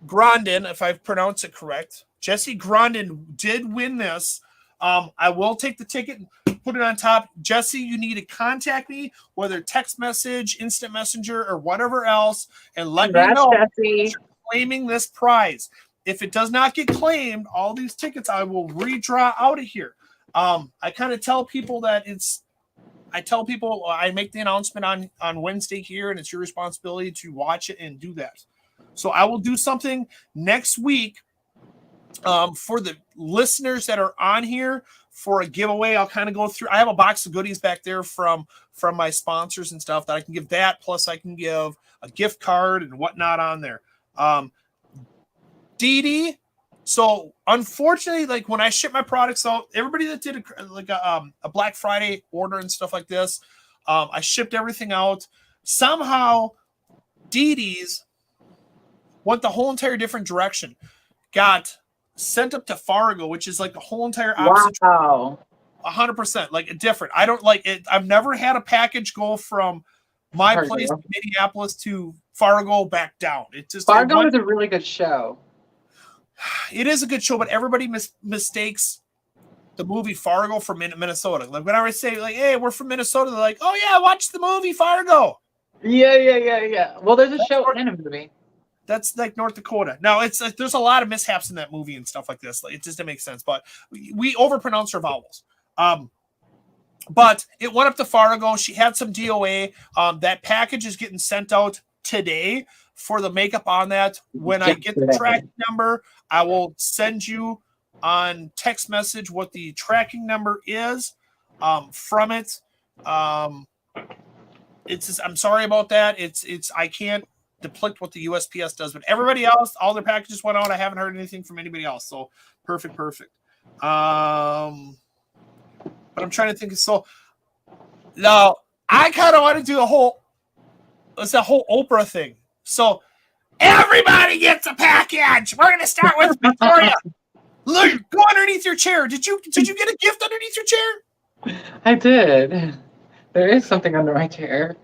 [SPEAKER 1] Grondin, if I've pronounced it correct. Jesse Grondin did win this. I will take the ticket and put it on top. Jesse, you need to contact me, whether text message, instant messenger, or whatever else, and let me know you're claiming this prize. If it does not get claimed, all these tickets I will redraw out of here. I kind of tell people that I make the announcement on Wednesday here, and it's your responsibility to watch it and do that. So I will do something next week for the listeners that are on here for a giveaway. I'll kind of go through. I have a box of goodies back there from my sponsors and stuff that I can give that. Plus I can give a gift card and whatnot on there. Dee. So unfortunately, like when I ship my products out, everybody that did a Black Friday order and stuff like this, I shipped everything out. Somehow Dee's went the whole entire different direction. Got sent up to Fargo, which is like the whole entire opposite.
[SPEAKER 2] Wow.
[SPEAKER 1] 100%, like different. I don't like it. I've never had a package go from my place in Minneapolis to Fargo back down. It just
[SPEAKER 2] Fargo is a really good show.
[SPEAKER 1] It is a good show, but everybody mistakes the movie Fargo from Minnesota. Like when I say like, "Hey, we're from Minnesota," they're like, "Oh yeah, watch the movie Fargo."
[SPEAKER 2] Yeah. Well, there's a show and a movie.
[SPEAKER 1] That's like North Dakota. Now it's there's a lot of mishaps in that movie and stuff like this. Like, it just didn't make sense, but we overpronounce her vowels. But it went up to Fargo. She had some DOA. That package is getting sent out today for the makeup on that. When I get the tracking number, I will send you on text message what the tracking number is from it. It's just, I'm sorry about that. It's I can't depict what the USPS does, but everybody else, all their packages went out. I haven't heard anything from anybody else. So perfect. But I'm trying to think. So now I kind of want to do a whole Oprah thing. So everybody gets a package. We're gonna start with Victoria. Look, go underneath your chair. Did you get a gift underneath your chair?
[SPEAKER 2] I did. There is something under my chair.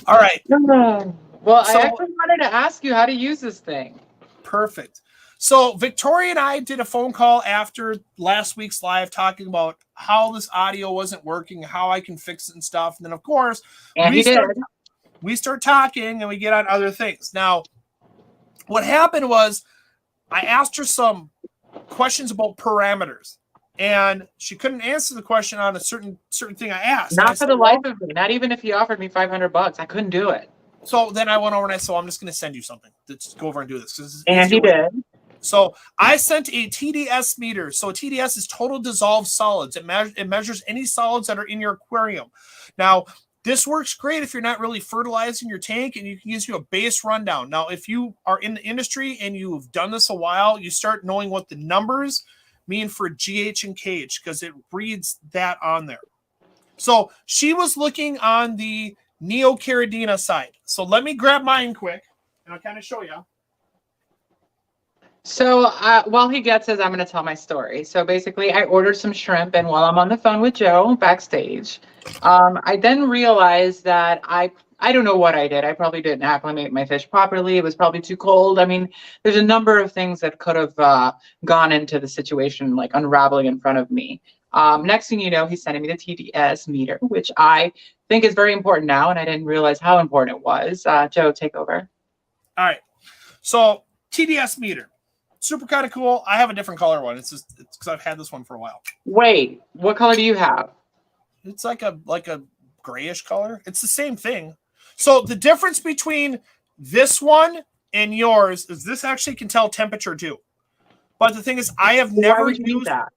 [SPEAKER 1] All right.
[SPEAKER 2] Well, I actually wanted to ask you how to use this thing.
[SPEAKER 1] Perfect. So Victoria and I did a phone call after last week's live talking about how this audio wasn't working, how I can fix it and stuff. And then, of course, we start talking and we get on other things. Now, what happened was I asked her some questions about parameters, and she couldn't answer the question on a certain thing I asked.
[SPEAKER 2] Not for the life of me. Not even if you offered me $500. I couldn't do it.
[SPEAKER 1] So then I went over and I said, I'm just going to send you something. Let's go over and do this.
[SPEAKER 2] And he did.
[SPEAKER 1] So I sent a TDS meter. So a TDS is total dissolved solids. It measures any solids that are in your aquarium. Now, this works great if you're not really fertilizing your tank, and you can use a base rundown. Now, if you are in the industry and you've done this a while, you start knowing what the numbers mean for GH and KH because it reads that on there. So she was looking on the Neocaridina side. So let me grab mine quick, and I'll kind of show you.
[SPEAKER 2] So while he gets his, I'm going to tell my story. So basically, I ordered some shrimp, and while I'm on the phone with Joe backstage, I then realized that I don't know what I did. I probably didn't acclimate my fish properly. It was probably too cold. I mean, there's a number of things that could have gone into the situation, like unraveling in front of me. Next thing you know, he's sending me the TDS meter, which I think is very important now, and I didn't realize how important it was. Joe, take over.
[SPEAKER 1] All right. So TDS meter. Super kind of cool. I have a different color one. It's because I've had this one for a while.
[SPEAKER 2] Wait, what color do you have?
[SPEAKER 1] It's like a grayish color. It's the same thing. So the difference between this one and yours is this actually can tell temperature too. But the thing is, I have never used that.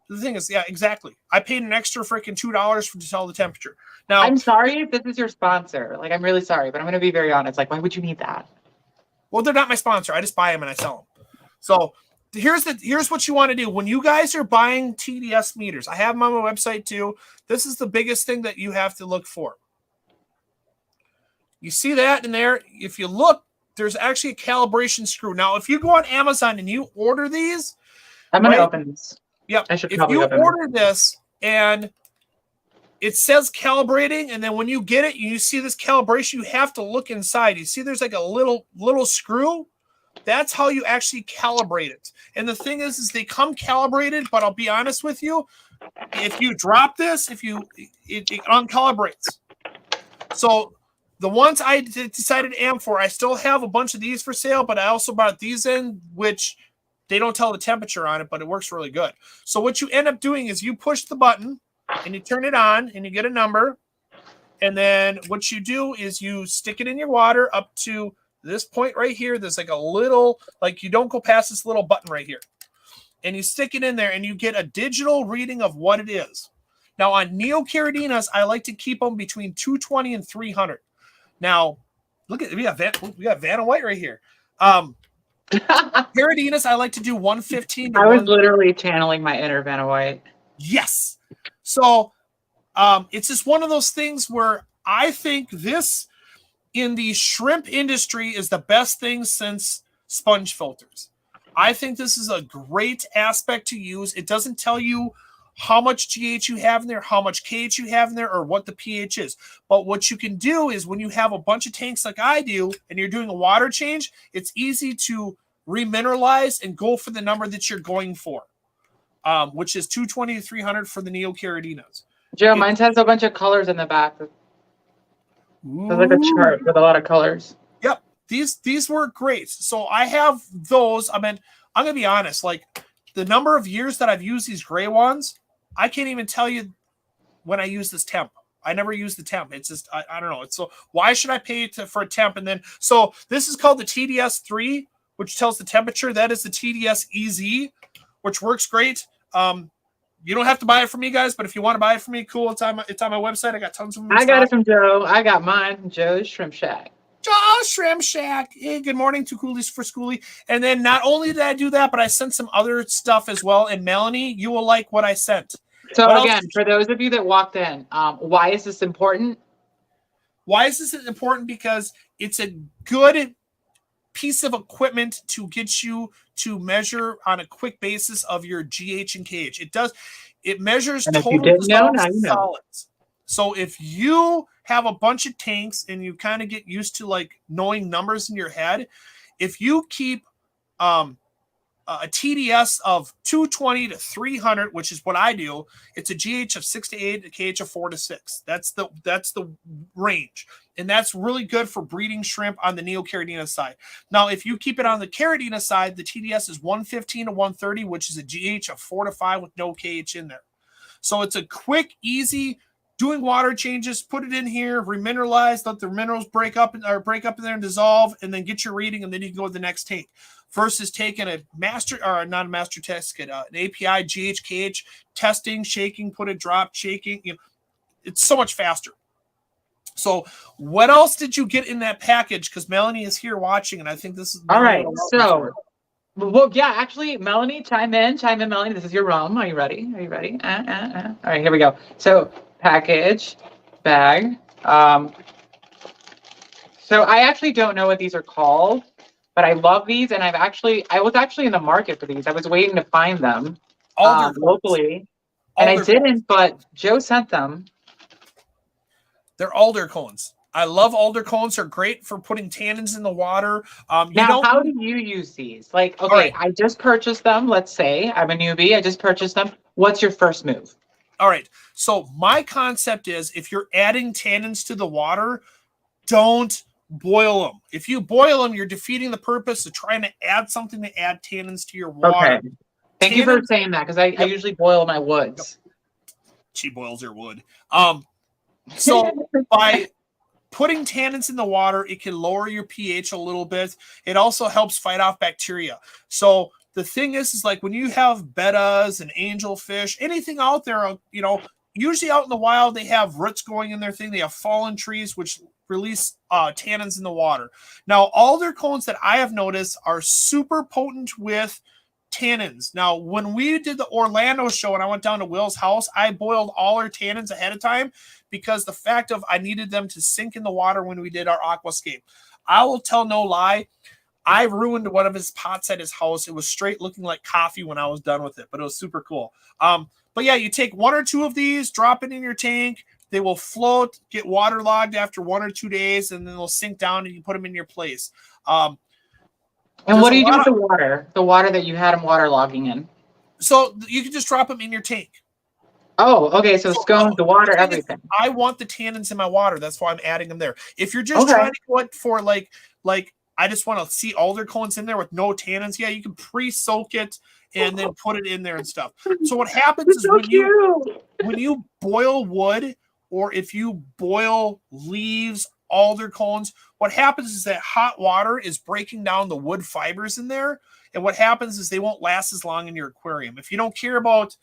[SPEAKER 1] The thing is, yeah, exactly. I paid an extra freaking $2 to tell the temperature. Now,
[SPEAKER 2] I'm sorry if this is your sponsor. Like, I'm really sorry, but I'm going to be very honest. Like, why would you need that?
[SPEAKER 1] Well, they're not my sponsor. I just buy them and I sell them. So here's what you want to do. When you guys are buying TDS meters, I have them on my website too. This is the biggest thing that you have to look for. You see that in there? If you look, there's actually a calibration screw. Now, if you go on Amazon and you order these,
[SPEAKER 2] I'm going to open this.
[SPEAKER 1] Yep. If you order this and it says calibrating, and then when you get it, you see this calibration, you have to look inside. You see there's like a little screw. That's how you actually calibrate it. And the thing is they come calibrated, but I'll be honest with you, if you drop this, it uncalibrates. So the ones I decided to am for, I still have a bunch of these for sale, but I also bought these in, which they don't tell the temperature on it, but it works really good. So what you end up doing is you push the button and you turn it on and you get a number. And then what you do is you stick it in your water up to this point right here. There's like a little, like you don't go past this little button right here. And you stick it in there and you get a digital reading of what it is. Now on Neocaridinas, I like to keep them between 220 and 300. Now, look at we got Vanna White right here. Caridinas, I like to do 115.
[SPEAKER 2] I was literally channeling my inner Vanna White.
[SPEAKER 1] Yes. So it's just one of those things where I think this in the shrimp industry is the best thing since sponge filters. I think this is a great aspect to use. It doesn't tell you how much GH you have in there, how much KH you have in there, or what the pH is. But what you can do is when you have a bunch of tanks like I do and you're doing a water change, it's easy to remineralize and go for the number that you're going for, which is 220 to 300 for the Neocaridinas.
[SPEAKER 2] Joe, mine has a bunch of colors in the back. There's like a chart with a lot of colors.
[SPEAKER 1] Yep. these work great. So I have those. I mean, I'm gonna be honest, like the number of years that I've used these gray ones, I can't even tell you when I use this temp. I never use the temp. It's just I don't know. It's so why should I pay for a temp? And then so this is called the TDS3, which tells the temperature. That is the TDS EZ, which works great. You don't have to buy it from me, guys, but if you want to buy it from me, cool. It's on my website. I got tons of them.
[SPEAKER 2] I got it from Joe. I got mine from Joe's Shrimp Shack.
[SPEAKER 1] Joe's Shrimp Shack. Hey, good morning to Coolies for Schoolie. And then not only did I do that, but I sent some other stuff as well. And Melanie, you will like what I sent.
[SPEAKER 2] So
[SPEAKER 1] what
[SPEAKER 2] again, for those of you that walked in, why is this important?
[SPEAKER 1] Why is this important? Because it's a good piece of equipment to get you to measure on a quick basis of your GH and KH. It measures total solids. So if you have a bunch of tanks and you kind of get used to like knowing numbers in your head, if you keep a TDS of 220 to 300, which is what I do, it's a GH of 6 to 8, a KH of 4 to 6. That's the range. And that's really good for breeding shrimp on the Neocaridina side. Now, if you keep it on the Caridina side, the TDS is 115 to 130, which is a GH of 4 to 5 with no KH in there. So it's a quick, easy, doing water changes, put it in here, remineralize, let the minerals break up in there and dissolve, and then get your reading, and then you can go to the next tank. Versus taking a master, or not a master test kit, an API, GH, KH, testing, shaking, put it, drop, shaking. It's so much faster. So what else did you get in that package? Because Melanie is here watching, and I think this is
[SPEAKER 2] all right. So, well, yeah, actually, Melanie, chime in, Melanie. This is your room. Are you ready? All right, here we go. So, package, bag. So I actually don't know what these are called, but I love these, and I was actually in the market for these. I was waiting to find them locally, and I didn't, but Joe sent them.
[SPEAKER 1] They're alder cones. I love alder cones. They're great for putting tannins in the water.
[SPEAKER 2] Now, how do you use these? Like, okay, right. I just purchased them. Let's say I'm a newbie. I just purchased them. What's your first move?
[SPEAKER 1] All right. So my concept is if you're adding tannins to the water, don't boil them. If you boil them, you're defeating the purpose of trying to add something to add tannins to your water.
[SPEAKER 2] Okay. Thank you for saying that, because I usually boil my woods.
[SPEAKER 1] She boils her wood. So by putting tannins in the water, it can lower your pH a little bit. It also helps fight off bacteria. So the thing is like when you have bettas and angelfish, anything out there, usually out in the wild, they have roots going in their thing. They have fallen trees, which release tannins in the water. Now, alder cones that I have noticed are super potent with tannins. Now, when we did the Orlando show and I went down to Will's house, I boiled all our tannins ahead of time because the fact of I needed them to sink in the water when we did our aquascape. I will tell no lie. I ruined one of his pots at his house. It was straight looking like coffee when I was done with it, but it was super cool. But yeah, you take 1 or 2 of these, drop it in your tank. They will float, get waterlogged after 1 or 2 days, and then they'll sink down and you put them in your place.
[SPEAKER 2] And what do you do with the water? The water that you had them waterlogging in?
[SPEAKER 1] So you can just drop them in your tank.
[SPEAKER 2] Oh, okay. So scones, the water, everything.
[SPEAKER 1] I want the tannins in my water. That's why I'm adding them there. If you're just trying to go it for like I just want to see alder cones in there with no tannins, yeah, you can pre-soak it and then put it in there and stuff. So what happens is when you boil wood, or if you boil leaves, alder cones, what happens is that hot water is breaking down the wood fibers in there. And what happens is they won't last as long in your aquarium. If you don't care about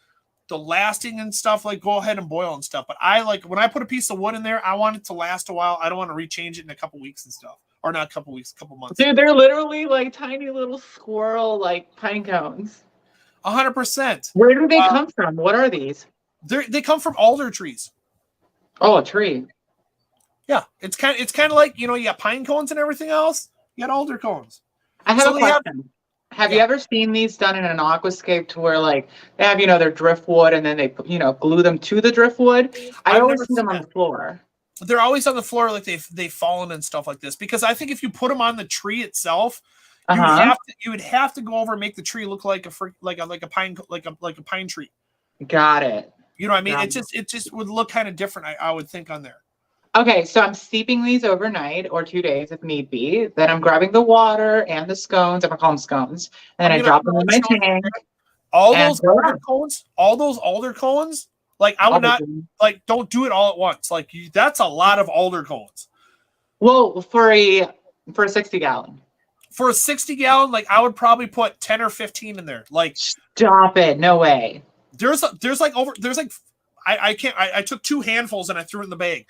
[SPEAKER 1] the lasting and stuff, like go ahead and boil and stuff. But I like when I put a piece of wood in there, I want it to last a while. I don't want to rechange it in a couple weeks and stuff. Or not a couple weeks, a couple months.
[SPEAKER 2] Dude, they're literally like tiny little squirrel like pine cones.
[SPEAKER 1] 100%.
[SPEAKER 2] Where do they come from? What are these?
[SPEAKER 1] They come from alder trees.
[SPEAKER 2] Oh, a tree.
[SPEAKER 1] Yeah, it's kind of like you got pine cones and everything else. You got alder cones.
[SPEAKER 2] I have a question. Have you ever seen these done in an aquascape to where like they have their driftwood and then they glue them to the driftwood? I always see them on the floor.
[SPEAKER 1] They're always on the floor like they've fallen and stuff like this, because I think if you put them on the tree itself, you would have to go over and make the tree look like a pine tree.
[SPEAKER 2] Got it.
[SPEAKER 1] You know what I mean? It just would look kind of different. I would think on there.
[SPEAKER 2] Okay, so I'm steeping these overnight or 2 days if need be. Then I'm grabbing the water and the scones. I'm gonna call them scones. And then I drop them in my tank.
[SPEAKER 1] All
[SPEAKER 2] and
[SPEAKER 1] those alder cones, like I would not like. Don't do it all at once. Like that's a lot of alder cones.
[SPEAKER 2] Well, for a 60-gallon.
[SPEAKER 1] For a 60-gallon, like I would probably put 10 or 15 in there. Like
[SPEAKER 2] stop it, no way.
[SPEAKER 1] There's like I can't. I took 2 handfuls and I threw it in the bag.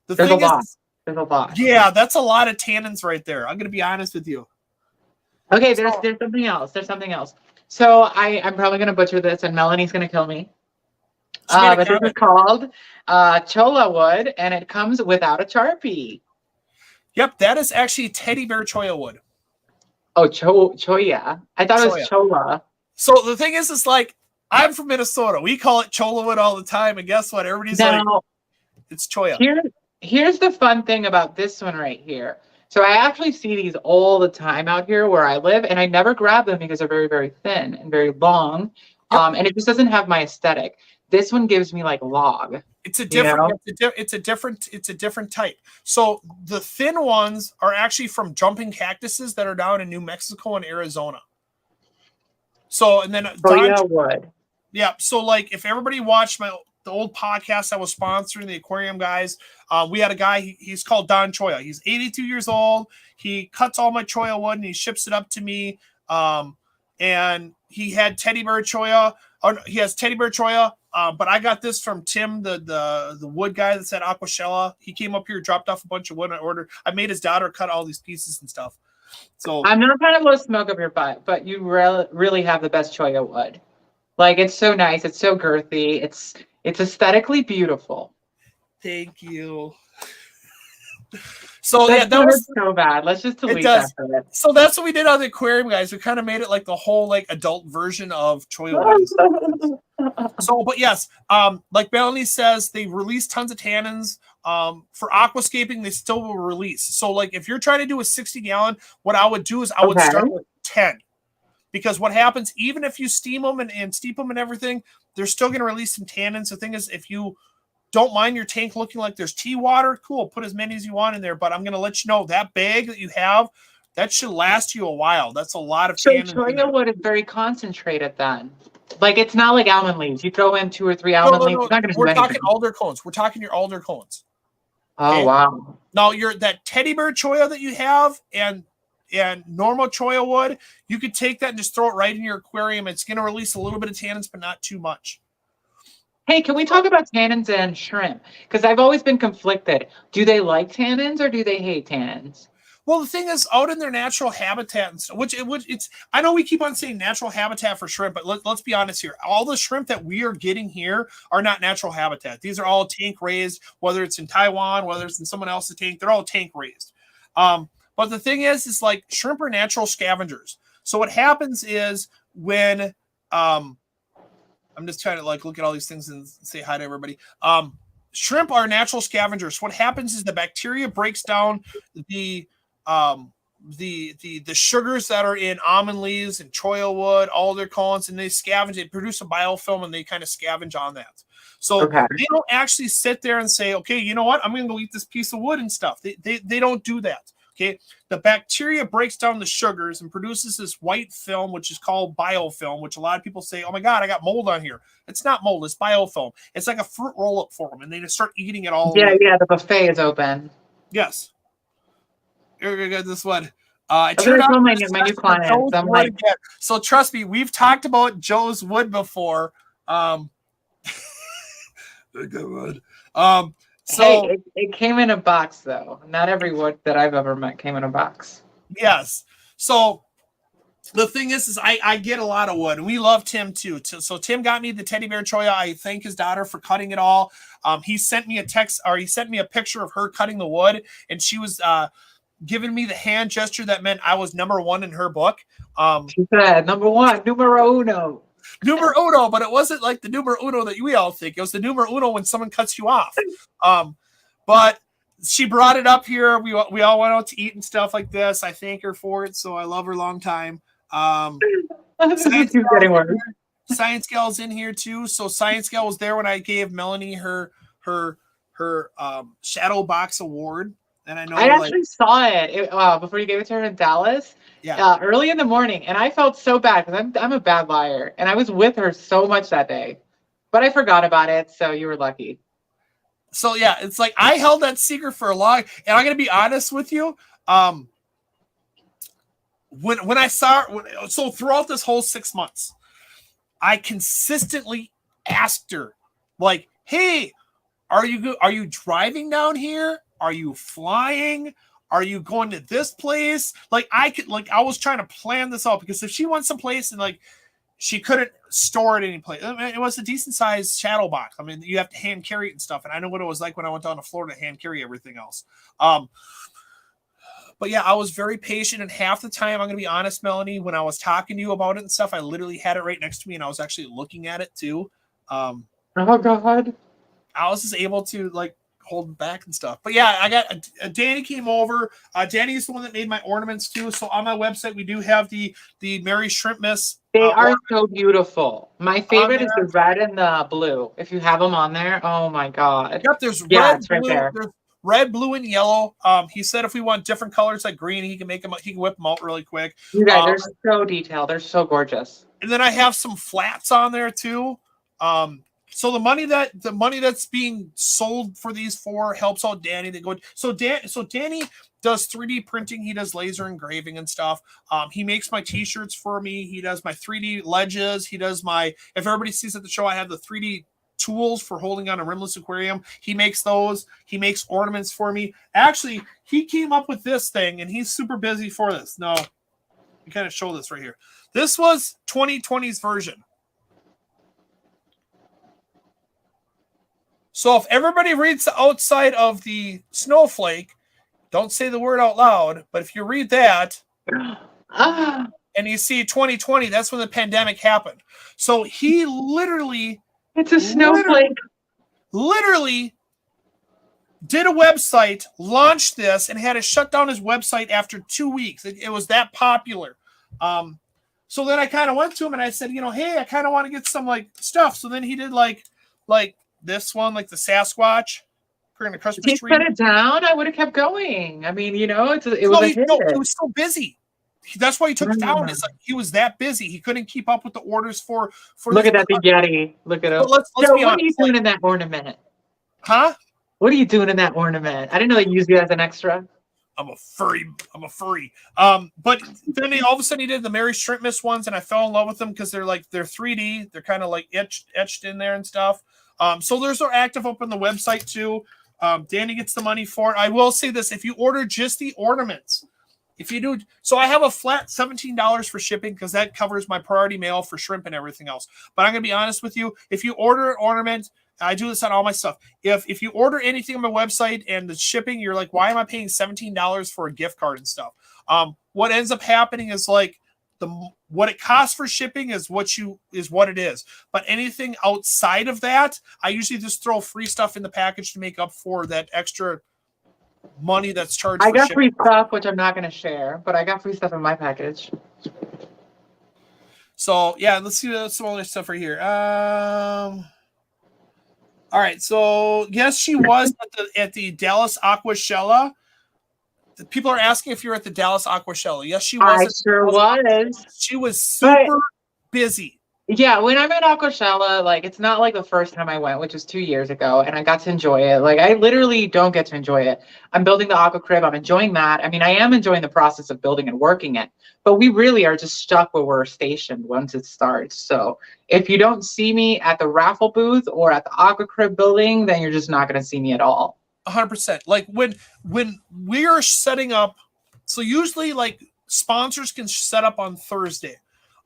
[SPEAKER 2] There's a lot.
[SPEAKER 1] Yeah, that's a lot of tannins right there. I'm gonna be honest with you.
[SPEAKER 2] Okay, there's something else. There's something else. So I'm probably gonna butcher this, and Melanie's gonna kill me. But this is called cholla wood, and it comes without a Sharpie.
[SPEAKER 1] Yep, that is actually teddy bear cholla wood.
[SPEAKER 2] Oh, cholla. I thought it was cholla.
[SPEAKER 1] So the thing is like I'm from Minnesota. We call it cholla wood all the time, and guess what? Everybody's like, it's cholla.
[SPEAKER 2] Here's the fun thing about this one right here. So I actually see these all the time out here where I live, and I never grab them because they're very, very thin and very long. Yep. And it just doesn't have my aesthetic. This one gives me like log.
[SPEAKER 1] It's a different type. So the thin ones are actually from jumping cactuses that are down in New Mexico and Arizona. So and then
[SPEAKER 2] wood.
[SPEAKER 1] Yeah. So like if everybody watched the old podcast I was sponsoring, the aquarium guys, we had a guy, he's called Don Choya. He's 82 years old. He cuts all my cholla wood and he ships it up to me. And he had teddy bear cholla. He has teddy bear cholla. But I got this from Tim, the wood guy that's at Aquashella. He came up here, dropped off a bunch of wood. I made his daughter cut all these pieces and stuff. So
[SPEAKER 2] I'm not trying to blow smoke up your butt, but you really have the best cholla wood. Like it's so nice. It's so girthy. It's aesthetically beautiful.
[SPEAKER 1] Thank you. So
[SPEAKER 2] that was so bad. Let's just delete that for it.
[SPEAKER 1] So that's what we did on the aquarium, guys. We kind of made it like the whole like adult version of cholla wood. So, but yes, like Melanie says, they release tons of tannins. For aquascaping, they still will release. So, like if you're trying to do a 60-gallon, what I would do is I would start with 10. Because what happens, even if you steam them and steep them and everything, they're still going to release some tannins. The thing is, if you don't mind your tank looking like there's tea water, cool, put as many as you want in there. But I'm going to let you know that bag that you have, that should last you a while. That's a lot of tannins.
[SPEAKER 2] So cholla wood is very concentrated then. Like it's not like almond leaves. You throw in 2 or 3 almond leaves. It's not going to do anything.
[SPEAKER 1] We're talking alder cones. We're talking your alder cones.
[SPEAKER 2] Okay? Oh wow!
[SPEAKER 1] Now that teddy bear cholla that you have and normal cholla wood, you could take that and just throw it right in your aquarium. It's going to release a little bit of tannins, but not too much.
[SPEAKER 2] Hey, can we talk about tannins and shrimp? Because I've always been conflicted. Do they like tannins or do they hate tannins?
[SPEAKER 1] Well, the thing is, out in their natural habitat and stuff, which it's, I know we keep on saying natural habitat for shrimp, but let's be honest here. All the shrimp that we are getting here are not natural habitat. These are all tank raised, whether it's in Taiwan, whether it's in someone else's tank, they're all tank raised. But the thing is like shrimp are natural scavengers. So what happens is when, I'm just trying to like look at all these things and say hi to everybody. Shrimp are natural scavengers. What happens is the bacteria breaks down the sugars that are in almond leaves and cholla wood, alder cones, and they scavenge. They produce a biofilm and they kind of scavenge on that. So they don't actually sit there and say, okay, you know what? I'm going to go eat this piece of wood and stuff. They don't do that. Okay, the bacteria breaks down the sugars and produces this white film, which is called biofilm, which a lot of people say, oh my God, I got mold on here. It's not mold, it's biofilm. It's like a fruit roll-up for them, and they just start eating it all.
[SPEAKER 2] Yeah, the buffet is open.
[SPEAKER 1] Yes. Here we go, this one.
[SPEAKER 2] I turned out my new client.
[SPEAKER 1] So trust me, we've talked about Joe's wood before. Good one. So
[SPEAKER 2] hey, it came in a box, though. Not every wood that I've ever met came in a box.
[SPEAKER 1] Yes. So the thing is I get a lot of wood, and we love Tim too. So Tim got me the teddy bear cholla. I thank his daughter for cutting it all. He sent me a picture of her cutting the wood, and she was giving me the hand gesture that meant I was number 1 in her book.
[SPEAKER 2] She said, number 1, numero uno.
[SPEAKER 1] Numero uno, but it wasn't like the numero uno that we all think. It was the numero uno when someone cuts you off. But she brought it up here. We all went out to eat and stuff like this. I thank her for it, so I love her long time. Science Gal's in here too. So Science Gal was there when I gave Melanie her Shadow Box Award. And I know
[SPEAKER 2] I actually saw it, before you gave it to her in Dallas.
[SPEAKER 1] Yeah.
[SPEAKER 2] Early in the morning, and I felt so bad because I'm a bad liar, and I was with her so much that day, but I forgot about it. So you were lucky.
[SPEAKER 1] So yeah, it's like I held that secret for a long, and I'm gonna be honest with you. When I saw so throughout this whole 6 months, I consistently asked her, like, "Hey, are you driving down here? Are you flying? Are you going to this place?" Like I was trying to plan this out because if she went someplace and like she couldn't store it any place. I mean, it was a decent sized shadow box. I mean, you have to hand carry it and stuff. And I know what it was like when I went down to Florida to hand carry everything else. But yeah, I was very patient. And half the time, I'm going to be honest, Melanie, when I was talking to you about it and stuff, I literally had it right next to me and I was actually looking at it too.
[SPEAKER 2] Oh God.
[SPEAKER 1] I was just able to like hold back and stuff. But yeah, I got Danny came over. Danny is the one that made my ornaments too. So on my website, we do have the Mary Shrimp Miss.
[SPEAKER 2] They are so beautiful. My favorite is the red and the blue. If you have them on there, oh my God.
[SPEAKER 1] Yep, there's red, blue, there's red, blue, and yellow. He said if we want different colors like green, he can make them. He can whip them out really quick.
[SPEAKER 2] You guys, they're so detailed. They're so gorgeous.
[SPEAKER 1] And then I have some flats on there too. So the money that's being sold for these four helps out Danny. So Danny does 3D printing. He does laser engraving and stuff. He makes my t-shirts for me. He does my 3D ledges. He does if everybody sees at the show, I have the 3D tools for holding on a rimless aquarium. He makes those. He makes ornaments for me. Actually, he came up with this thing and he's super busy for this. No, you kind of show this right here. This was 2020's version. So if everybody reads the outside of the snowflake, don't say the word out loud, but if you read that and you see 2020, that's when the pandemic happened. So he literally...
[SPEAKER 2] It's a snowflake.
[SPEAKER 1] Literally did a website, launched this, and had to shut down his website after 2 weeks. It was that popular. So then I kind of went to him and I said, hey, I kind of want to get some like stuff. So then he did like this one, like the Sasquatch, creating a Christmas tree.
[SPEAKER 2] He put it down. I would have kept going. I mean, it was a hit.
[SPEAKER 1] He was so busy. That's why he took it down. It's like he was that busy. He couldn't keep up with the orders for.
[SPEAKER 2] Look at that big Yeti. Look at him.
[SPEAKER 1] Let's be honest.
[SPEAKER 2] What are you doing in that ornament?
[SPEAKER 1] Huh?
[SPEAKER 2] What are you doing in that ornament? I didn't know they used you as an extra.
[SPEAKER 1] I'm a furry. But then all of a sudden he did the Mary Shrimp Miss ones, and I fell in love with them because they're 3D. They're kind of like etched in there and stuff. So those are active up on the website too. Danny gets the money for it. I will say this: if you order just the ornaments, if you do, so I have a flat $17 for shipping because that covers my priority mail for shrimp and everything else. But I'm gonna be honest with you: if you order an ornament, I do this on all my stuff. If you order anything on my website and the shipping, you're like, why am I paying $17 for a gift card and stuff? What ends up happening is like what it costs for shipping is what it is. But anything outside of that, I usually just throw free stuff in the package to make up for that extra money that's charged.
[SPEAKER 2] I got free stuff, which I'm not going to share, but I got free stuff in my package.
[SPEAKER 1] So yeah, let's see some other stuff right here. All right, so yes, she was at the Dallas Aquashella. People are asking if you're at the Dallas Aquashella. Yes, she was.
[SPEAKER 2] I sure was.
[SPEAKER 1] She was super busy.
[SPEAKER 2] Yeah, when I'm at Aquashella, like it's not like the first time I went, which was 2 years ago, and I got to enjoy it. Like I literally don't get to enjoy it. I'm building the aqua crib. I'm enjoying that. I mean, I am enjoying the process of building and working it, but we really are just stuck where we're stationed once it starts. So if you don't see me at the raffle booth or at the aqua crib building, then you're just not going to see me at all.
[SPEAKER 1] 100%. Like when we are setting up, so usually like sponsors can set up on Thursday.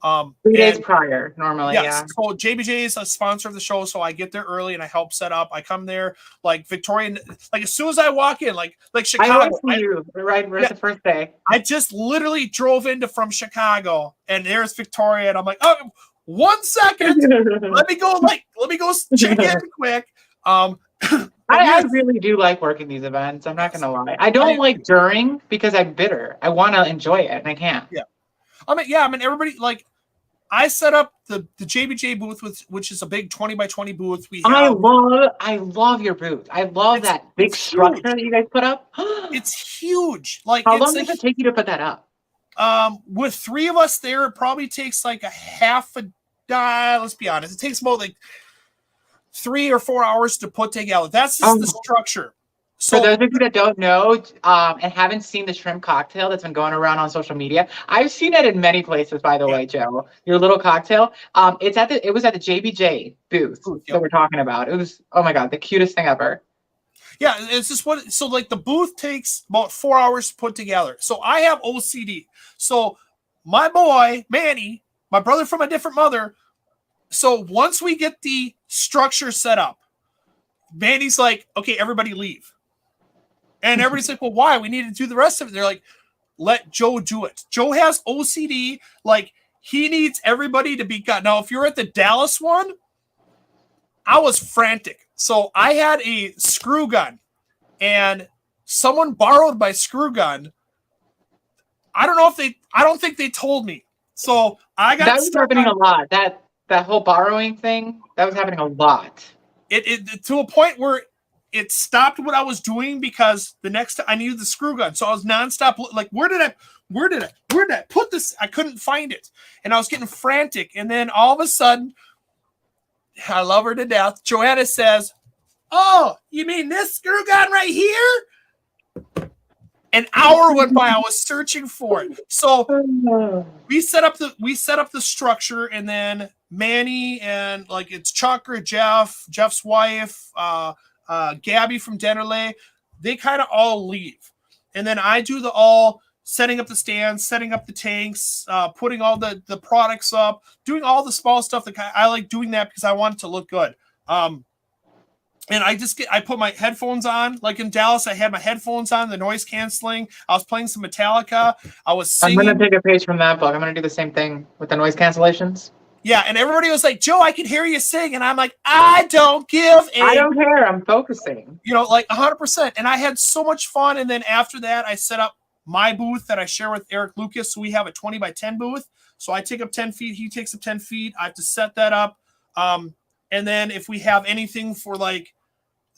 [SPEAKER 2] 3 days prior, normally.
[SPEAKER 1] Yes.
[SPEAKER 2] Yeah.
[SPEAKER 1] So JBJ is a sponsor of the show, so I get there early and I help set up. I come there like Victorian, like as soon as I walk in, like Chicago.
[SPEAKER 2] I went to you right the first day.
[SPEAKER 1] I just literally drove from Chicago, and there's Victoria, and I'm like, oh, 1 second, let me go check in quick.
[SPEAKER 2] I really do like working these events. I'm not gonna lie. I don't like during because I'm bitter. I want to enjoy it and I can't.
[SPEAKER 1] Yeah. I mean, everybody like. I set up the JBJ booth, which is a big 20 by 20 booth.
[SPEAKER 2] I love your booth. I love that big structure that you guys put up.
[SPEAKER 1] It's huge. Like,
[SPEAKER 2] how long does it take you to put that up?
[SPEAKER 1] With 3 of us there, it probably takes like a half a day. Let's be honest. It takes about like 3 or 4 hours to put together. That's just the structure. So
[SPEAKER 2] for those of you that don't know and haven't seen the shrimp cocktail that's been going around on social media, I've seen it in many places, by the way, Joe. Your little cocktail. It was at the JBJ booth that we're talking about. It was, oh my God, the cutest thing ever.
[SPEAKER 1] Yeah, it's just so like the booth takes about 4 hours to put together. So I have OCD. So my boy, Manny, my brother from a different mother. So once we get the structure set up, Manny's like, okay, everybody leave. And everybody's like, well, why? We need to do the rest of it. They're like, let Joe do it. Joe has OCD. Like, he needs everybody to be got. Now, if you're at the Dallas one, I was frantic. So I had a screw gun, and someone borrowed my screw gun. I don't think they told me. So I got
[SPEAKER 2] that was happening a lot. That whole borrowing thing, that was happening a lot.
[SPEAKER 1] It to a point where it stopped what I was doing because the next time I needed the screw gun. So I was nonstop like, where did I put this? I couldn't find it. And I was getting frantic. And then all of a sudden, I love her to death, Joanna says, oh, you mean this screw gun right here? An hour went by. I was searching for it. So we set up the structure, and then Manny and like it's Chuck or Jeff's wife, Gabby from Dennerley, they kind of all leave. And then I do setting up the stands, setting up the tanks, putting all the products up, doing all the small stuff. I like doing that because I want it to look good. And I put my headphones on. Like in Dallas, I had my headphones on, the noise canceling. I was playing some Metallica. I was singing.
[SPEAKER 2] I'm going to take a page from that book. I'm going to do the same thing with the noise cancellations.
[SPEAKER 1] Yeah, and everybody was like, Joe, I can hear you sing. And I'm like, I don't care.
[SPEAKER 2] I'm focusing.
[SPEAKER 1] Like 100%. And I had so much fun. And then after that, I set up my booth that I share with Eric Lucas. So we have a 20 by 10 booth. So I take up 10 feet. He takes up 10 feet. I have to set that up. And then if we have anything for like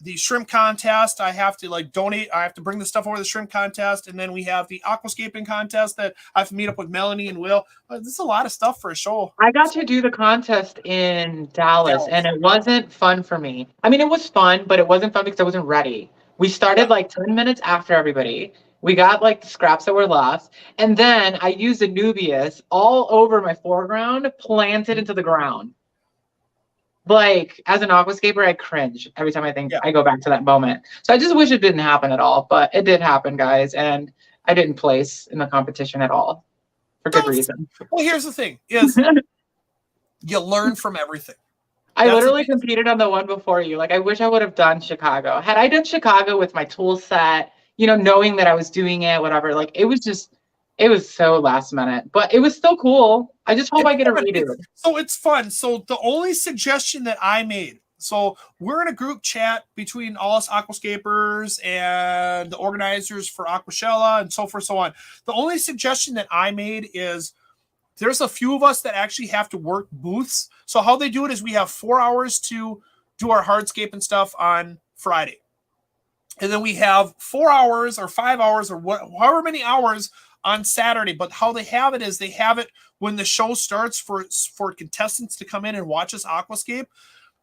[SPEAKER 1] the shrimp contest, I have to like donate. I have to bring the stuff over to the shrimp contest. And then we have the aquascaping contest that I have to meet up with Melanie and Will. This is a lot of stuff for a show.
[SPEAKER 2] I got to do the contest in Dallas, and it wasn't fun for me. I mean, it was fun, but it wasn't fun because I wasn't ready. We started like 10 minutes after everybody. We got like the scraps that were left. And then I used Anubias all over my foreground, planted into the ground. Like, as an aquascaper, I cringe every time I go back to that moment. So I just wish it didn't happen at all, but it did happen, guys. And I didn't place in the competition at all for good reason.
[SPEAKER 1] Well, here's the thing is you learn from everything.
[SPEAKER 2] I literally competed on the one before you. Like, I wish I would have done Chicago. Had I done Chicago with my tool set, knowing that I was doing it, whatever, like, it was so last minute, but it was still cool. I just hope I get a redo.
[SPEAKER 1] So it's fun. So the only suggestion that I made, so we're in a group chat between all us aquascapers and the organizers for Aquashella and so forth, so on. The only suggestion that I made is there's a few of us that actually have to work booths. So how they do it is we have 4 hours to do our hardscape and stuff on Friday. And then we have 4 hours or 5 hours or however many hours on Saturday. But how they have it is they have it when the show starts for contestants to come in and watch us aquascape.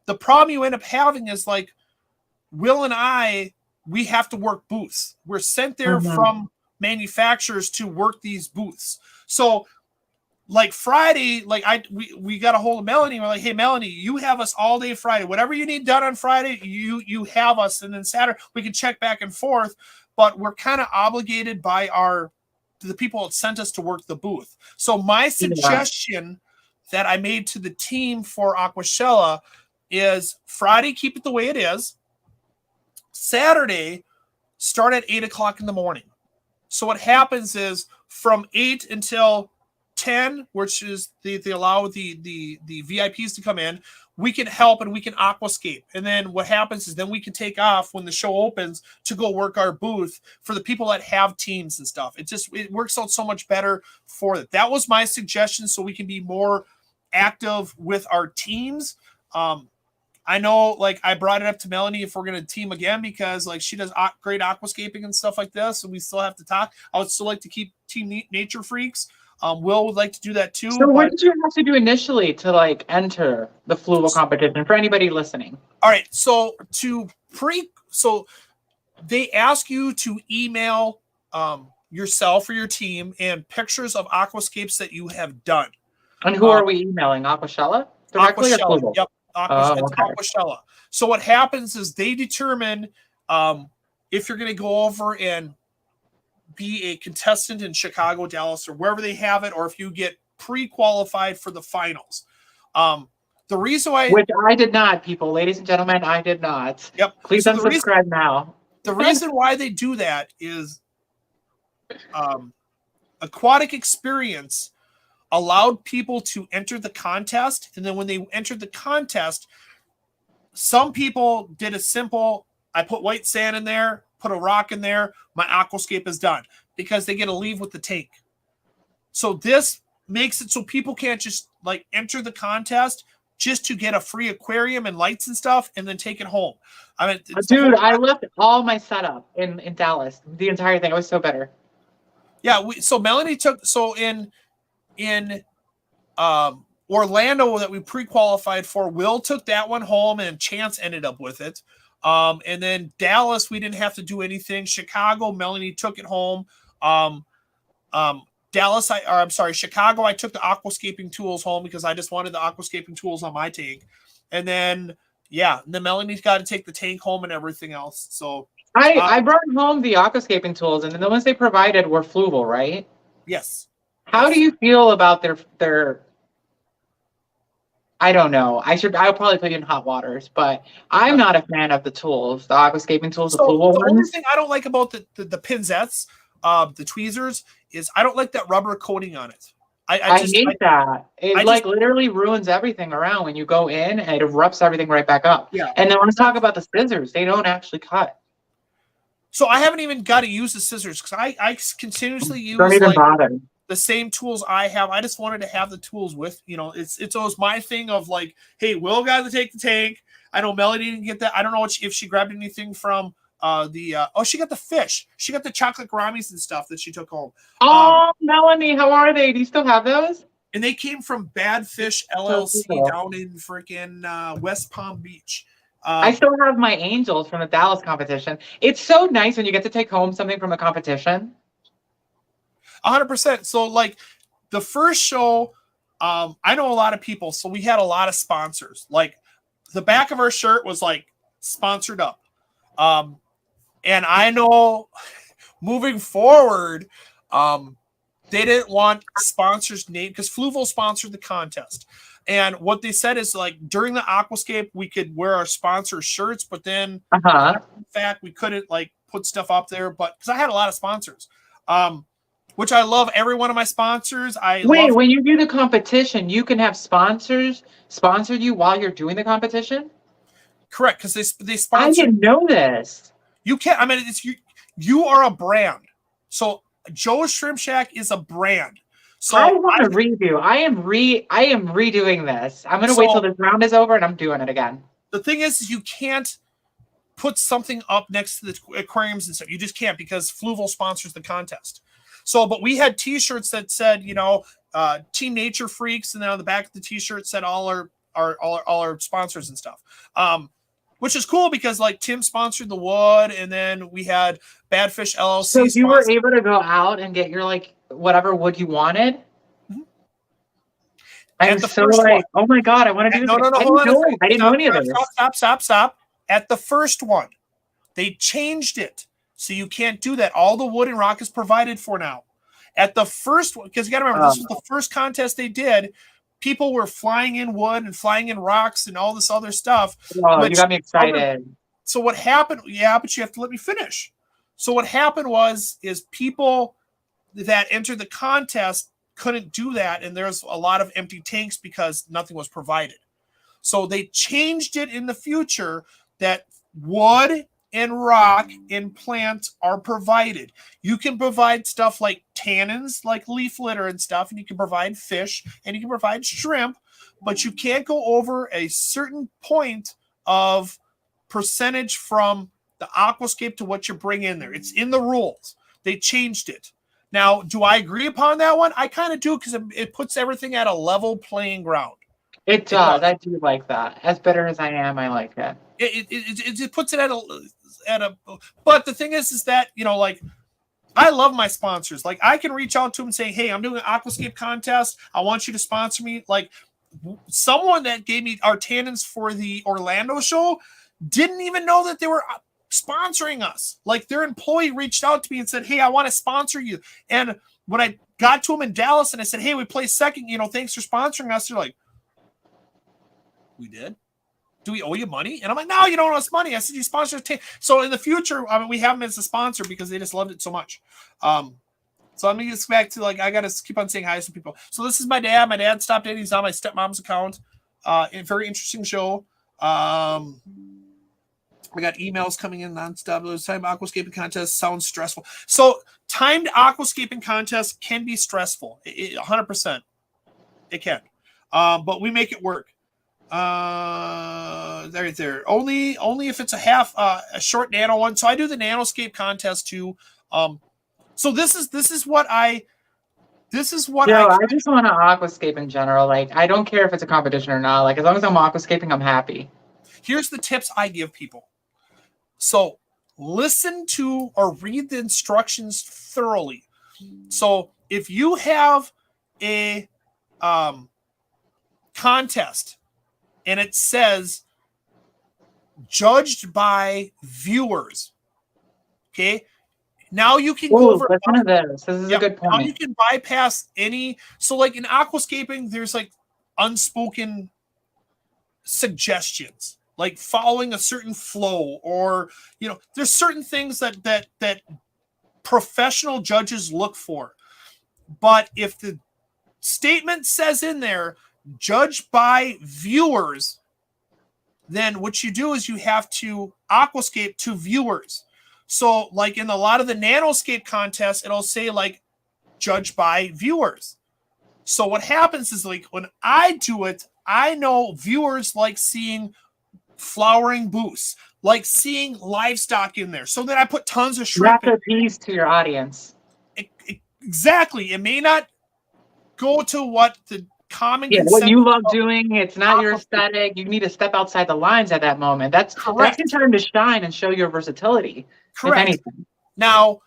[SPEAKER 1] The problem you end up having is like Will and I, we have to work booths. We're sent there from manufacturers to work these booths. So like Friday, like we got a hold of Melanie. We're like, hey, Melanie, you have us all day Friday. Whatever you need done on Friday, you have us. And then Saturday, we can check back and forth. But we're kind of obligated by the people that sent us to work the booth. So my suggestion that I made to the team for Aquashella is Friday, keep it the way it is. Saturday, start at 8 o'clock in the morning. So what happens is from 8 until 10, which is they allow the VIPs to come in, we can help and we can aquascape. And then what happens is then we can take off when the show opens to go work our booth for the people that have teams and stuff. It works out so much better for it. That was my suggestion, so we can be more active with our teams. I know, like, I brought it up to Melanie if we're going to team again because, like, she does great aquascaping and stuff like this, and we still have to talk. I would still like to keep Team Nature Freaks. Will would like to do that too.
[SPEAKER 2] So what did you have to do initially to, like, enter the fluval competition for anybody listening?
[SPEAKER 1] All right, so so they ask you to email yourself or your team and pictures of aquascapes that you have done.
[SPEAKER 2] And who are we emailing? Aquashella? Directly or fluval?
[SPEAKER 1] Yep.
[SPEAKER 2] Okay.
[SPEAKER 1] Aquashella. So what happens is they determine if you're going to go over and be a contestant in Chicago, Dallas, or wherever they have it, or if you get pre-qualified for the finals. The reason why...
[SPEAKER 2] Which I did not, people. Ladies and gentlemen, I did not.
[SPEAKER 1] Yep.
[SPEAKER 2] Please unsubscribe now.
[SPEAKER 1] The reason why they do that is Aquatic Experience allowed people to enter the contest, and then when they entered the contest, some people did a simple, I put white sand in there, put a rock in there, my aquascape is done, because they get to leave with the tank. So this makes it so people can't just like enter the contest just to get a free aquarium and lights and stuff and then take it home. I mean,
[SPEAKER 2] dude, I left all my setup in Dallas, the entire thing. I was so bitter.
[SPEAKER 1] Yeah, so Melanie took, so in Orlando that we pre-qualified for, Will took that one home and Chance ended up with it. And then Dallas, we didn't have to do anything. Chicago, Melanie took it home. Chicago, I took the aquascaping tools home because I just wanted the aquascaping tools on my tank. And then, Melanie's got to take the tank home and everything else. So
[SPEAKER 2] I brought home the aquascaping tools, and then the ones they provided were fluval, right?
[SPEAKER 1] Yes.
[SPEAKER 2] How do you feel about their I don't know. I'll probably put you in hot waters, but I'm not a fan of the tools, the aquascaping tools, the fluval ones.
[SPEAKER 1] The only thing I don't like about the pinzettes, the tweezers, is I don't like that rubber coating on it. I hate
[SPEAKER 2] that. It literally ruins everything around when you go in, and it erupts everything right back up.
[SPEAKER 1] Yeah.
[SPEAKER 2] And then let's talk about the scissors. They don't actually cut. So
[SPEAKER 1] I haven't even got to use the scissors because I continuously use the same tools I have. I just wanted to have the tools with, it's always my thing of like, hey, Will got to take the tank. I know Melody didn't get that. I don't know if she grabbed anything from she got the fish. She got the chocolate gouramis and stuff that she took home.
[SPEAKER 2] Oh, Melanie, how are they? Do you still have those?
[SPEAKER 1] And they came from Bad Fish LLC down in freaking West Palm Beach.
[SPEAKER 2] I still have my angels from the Dallas competition. It's so nice when you get to take home something from a competition.
[SPEAKER 1] 100%. So like the first show, I know a lot of people, so we had a lot of sponsors. Like the back of our shirt was like sponsored up. And I know moving forward, they didn't want sponsors named because Fluval sponsored the contest. And what they said is like during the aquascape, we could wear our sponsor shirts, but then in fact, we couldn't like put stuff up there, but because I had a lot of sponsors, which I love every one of my sponsors.
[SPEAKER 2] When you do the competition, you can have sponsors sponsor you while you're doing the competition?
[SPEAKER 1] Correct. Because they sponsor.
[SPEAKER 2] I didn't know this.
[SPEAKER 1] You can't, I mean, it's you are a brand. So Joe's Shrimp Shack is a brand. So
[SPEAKER 2] I want to redo. I am redoing this. I'm gonna wait till this round is over and I'm doing it again.
[SPEAKER 1] The thing is you can't put something up next to the aquariums and stuff. You just can't because Fluval sponsors the contest. So, but we had T-shirts that said, Team Nature Freaks, and then on the back of the T-shirt said all our sponsors and stuff. Which is cool because like Tim sponsored the wood, and then we had Bad Fish LLC.
[SPEAKER 2] So you were able to go out and get your like whatever wood you wanted. Mm-hmm. I'm so like, oh my god, I want to do this. I didn't know any of this.
[SPEAKER 1] Stop. At the first one, they changed it. So you can't do that. All the wood and rock is provided for now. At the first one, because you got to remember, this was the first contest they did. People were flying in wood and flying in rocks and all this other stuff.
[SPEAKER 2] Oh, you got me excited.
[SPEAKER 1] So what happened? Yeah, but you have to let me finish. So what happened is people that entered the contest couldn't do that, and there's a lot of empty tanks because nothing was provided. So they changed it in the future that wood and rock and plants are provided. You can provide stuff like tannins, like leaf litter and stuff, and you can provide fish, and you can provide shrimp, but you can't go over a certain point of percentage from the aquascape to what you bring in there. It's in the rules. They changed it. Now, do I agree upon that one? I kind of do, because it puts everything at a level playing ground.
[SPEAKER 2] It does. I do like that. As bitter as I am, I like it.
[SPEAKER 1] It puts it at a. But the thing is that, you know, like, I love my sponsors. Like, I can reach out to them and say, hey, I'm doing an aquascape contest. I want you to sponsor me. Like, someone that gave me our tannins for the Orlando show didn't even know that they were sponsoring us. Like, their employee reached out to me and said, hey, I want to sponsor you. And when I got to them in Dallas and I said, hey, we placed second, you know, thanks for sponsoring us, they're like, we did? Do we owe you money? And I'm like, no, you don't owe us money. I said, you sponsor us. So in the future, I mean, we have them as a sponsor because they just loved it so much. So I'm going to get back to, like, I got to keep on saying hi to some people. So this is my dad. My dad stopped in. He's on my stepmom's account. A very interesting show. I got emails coming in nonstop. Those timed aquascaping contests sounds stressful. So timed aquascaping contests can be stressful. 100%. It can. But we make it work. There. Only if it's a short nano one. So I do the nanoscape contest too. So this is what I just want to
[SPEAKER 2] aquascape in general. Like, I don't care if it's a competition or not. Like, as long as I'm aquascaping, I'm happy.
[SPEAKER 1] Here's the tips I give people. So listen to or read the instructions thoroughly. So if you have a contest and it says judged by viewers, okay, now you can go over.
[SPEAKER 2] Listen to this. This is a good point.
[SPEAKER 1] Now you can bypass any. So, like in aquascaping, there's like unspoken suggestions, like following a certain flow, or, you know, there's certain things that professional judges look for. But if the statement says in there, judged by viewers, then what you do is you have to aquascape to viewers. So, like in a lot of the nanoscape contests, it'll say like judged by viewers. So what happens is, like, when I do it, I know viewers like seeing flowering booths, like seeing livestock in there. So then I put tons of shrimp.
[SPEAKER 2] You have to appease to your audience.
[SPEAKER 1] Exactly. It may not go to what the common
[SPEAKER 2] what you love doing. It's not your aesthetic. You need to step outside the lines at that moment. That's your time to shine and show your versatility.
[SPEAKER 1] Correct.
[SPEAKER 2] If anything.
[SPEAKER 1] Now,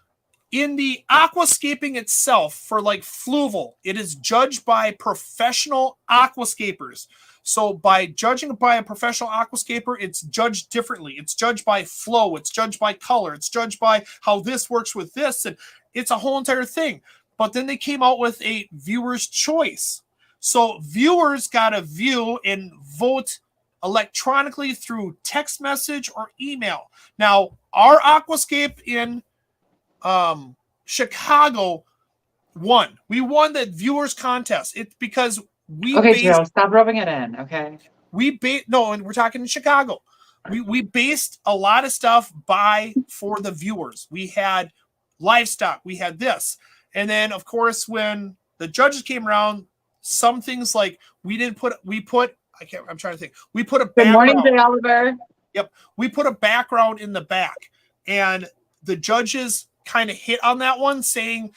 [SPEAKER 1] in the aquascaping itself, for like fluval, it is judged by professional aquascapers. So by judging by a professional aquascaper, it's judged differently. It's judged by flow. It's judged by color. It's judged by how this works with this. And it's a whole entire thing. But then they came out with a viewer's choice. So viewers got to view and vote electronically through text message or email. Now, our aquascape in Chicago won. We won the viewers contest. It's because we
[SPEAKER 2] Joe, stop rubbing it in. Okay.
[SPEAKER 1] And we're talking in Chicago. We based a lot of stuff for the viewers. We had livestock. We had this. And then, of course, when the judges came around, some things like we put a background.
[SPEAKER 2] Good morning, Jay Oliver.
[SPEAKER 1] Yep. We put a background in the back, and the judges kind of hit on that one, saying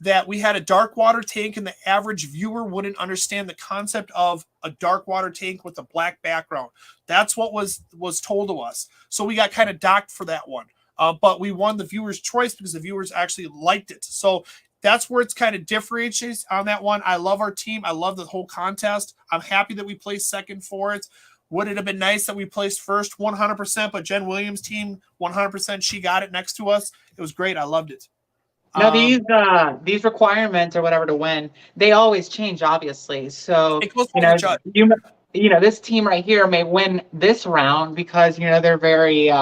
[SPEAKER 1] that we had a dark water tank and the average viewer wouldn't understand the concept of a dark water tank with a black background. That's what was told to us. So we got kind of docked for that one. But we won the viewer's choice because the viewers actually liked it. So that's where it's kind of differentiates on that one. I love our team. I love the whole contest. I'm happy that we placed second for it. Would it have been nice that we placed first? 100%. But Jen Williams' team, 100%, she got it next to us. It was great. I loved it.
[SPEAKER 2] Now, these requirements or whatever to win, they always change, obviously. So, this team right here may win this round because, they're very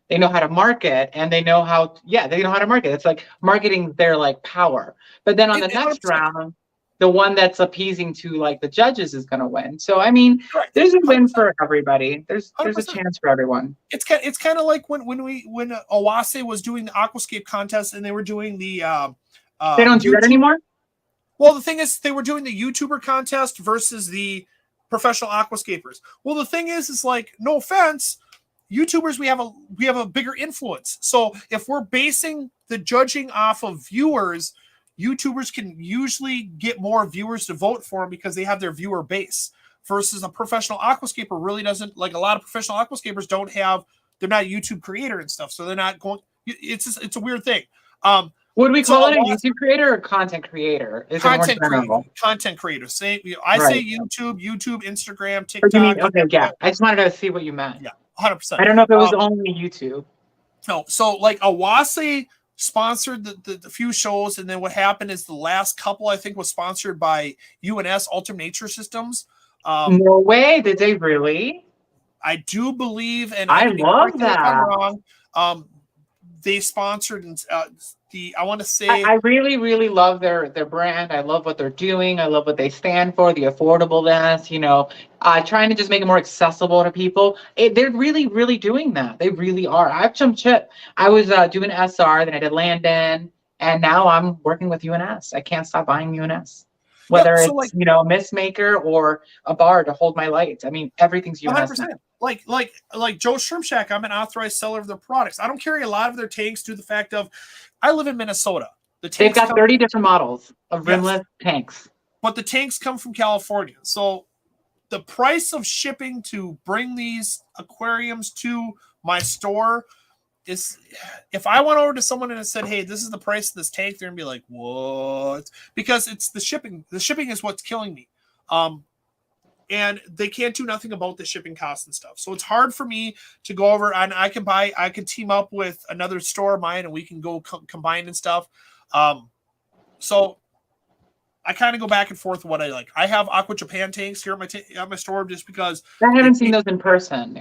[SPEAKER 2] they know how to market, and they know how to market. It's like marketing their like power. But then on the next round, the one that's appeasing to like the judges is going to win. So I mean, there's a win for everybody. There's a chance for everyone. It's
[SPEAKER 1] kind of like when Owase was doing the aquascape contest and they were doing the
[SPEAKER 2] they don't do that anymore.
[SPEAKER 1] Well, the thing is, they were doing the YouTuber contest versus the professional aquascapers. Well, the thing is like, no offense, YouTubers, we have a bigger influence. So if we're basing the judging off of viewers, YouTubers can usually get more viewers to vote for them because they have their viewer base. Versus a professional aquascaper really doesn't, like a lot of professional aquascapers don't have, they're not a YouTube creator and stuff, so they're not going. It's a weird thing.
[SPEAKER 2] Would we call it a YouTube creator or content creator? Is
[SPEAKER 1] content
[SPEAKER 2] it more general?
[SPEAKER 1] Content creator. Say I say YouTube, Instagram,
[SPEAKER 2] Or
[SPEAKER 1] TikTok.
[SPEAKER 2] you mean, okay, yeah. I just wanted to see what you meant.
[SPEAKER 1] Yeah, 100%.
[SPEAKER 2] I don't know if it was only YouTube.
[SPEAKER 1] No, so like Awase sponsored the few shows, and then what happened is the last couple I think was sponsored by UNS Ultimate Nature Systems.
[SPEAKER 2] No way, did they really?
[SPEAKER 1] I do believe, and
[SPEAKER 2] I
[SPEAKER 1] can be
[SPEAKER 2] love
[SPEAKER 1] corrected if
[SPEAKER 2] that.
[SPEAKER 1] I'm wrong. They sponsored I want to say
[SPEAKER 2] I really, really love their brand. I love what they're doing. I love what they stand for, the affordableness, trying to just make it more accessible to people. They're really, really doing that. They really are. I've jumped ship. I was doing SR, then I did Landon, and now I'm working with UNS. I can't stop buying UNS. Whether it's a mist maker or a bar to hold my lights. I mean, everything's UNS.
[SPEAKER 1] 100%. Like Joe's Shrimp Shack, I'm an authorized seller of their products. I don't carry a lot of their tanks due to the fact of I live in Minnesota.
[SPEAKER 2] They've got 30 different models of rimless tanks.
[SPEAKER 1] But the tanks come from California. So the price of shipping to bring these aquariums to my store is, if I went over to someone and said, hey, this is the price of this tank, they're gonna be like, what? Because it's the shipping. The shipping is what's killing me. And they can't do nothing about the shipping costs and stuff. So it's hard for me to go over, and I can team up with another store of mine and we can go combine and stuff. So I kind of go back and forth what I like. I have Aqua Japan tanks here at my store just because
[SPEAKER 2] I haven't seen those in person.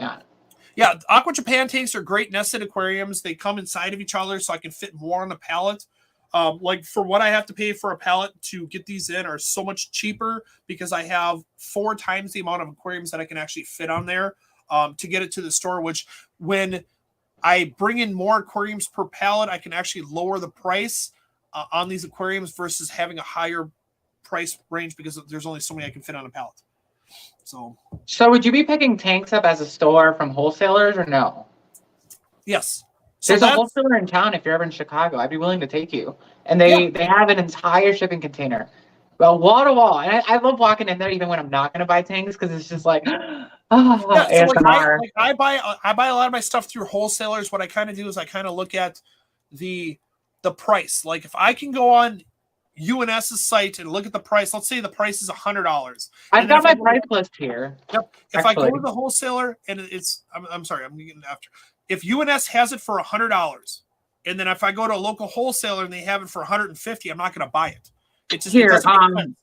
[SPEAKER 1] Yeah, Aqua Japan tanks are great nested aquariums. They come inside of each other so I can fit more on a pallet. Like for what I have to pay for a pallet to get these in are so much cheaper because I have 4 times the amount of aquariums that I can actually fit on there to get it to the store, which when I bring in more aquariums per pallet, I can actually lower the price on these aquariums versus having a higher price range because there's only so many I can fit on a pallet. So
[SPEAKER 2] would you be picking tanks up as a store from wholesalers or no?
[SPEAKER 1] Yes. So
[SPEAKER 2] there's a wholesaler in town. If you're ever in Chicago, I'd be willing to take you. And they have an entire shipping container, well, wall to wall. And I love walking in there even when I'm not going to buy tanks because it's just like, ASMR.
[SPEAKER 1] I buy a lot of my stuff through wholesalers. What I kind of do is I kind of look at the price. Like if I can go on UNS's site and look at the price, let's say the price is $100.
[SPEAKER 2] I've got my price list here.
[SPEAKER 1] Yep. If I go to the wholesaler and it's, I'm sorry, I'm getting after. If UNS has it for $100, and then if I go to a local wholesaler and they have it for $150, I'm not going to buy it. It just
[SPEAKER 2] here.
[SPEAKER 1] It doesn't make sense.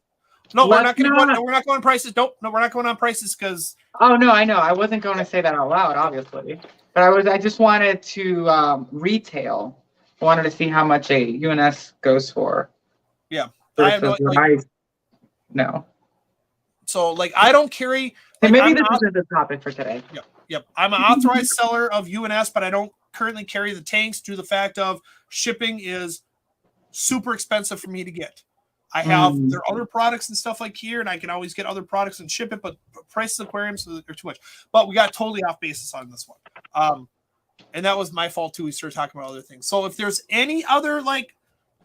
[SPEAKER 1] No, we're not going to go. No, we're not going prices. Nope. No, we're not going on prices because.
[SPEAKER 2] Oh no, I know. I wasn't going to say that out loud, obviously, but I just wanted to retail. I wanted to see how much a UNS goes for.
[SPEAKER 1] Yeah.
[SPEAKER 2] No.
[SPEAKER 1] So I don't carry.
[SPEAKER 2] Hey, maybe this isn't the topic for today.
[SPEAKER 1] Yep. I'm an authorized seller of UNS, but I don't currently carry the tanks due to the fact of shipping is super expensive for me to get. I have their other products and stuff like here, and I can always get other products and ship it, but prices of aquariums are too much. But we got totally off basis on this one. And that was my fault too. We started talking about other things. So if there's any other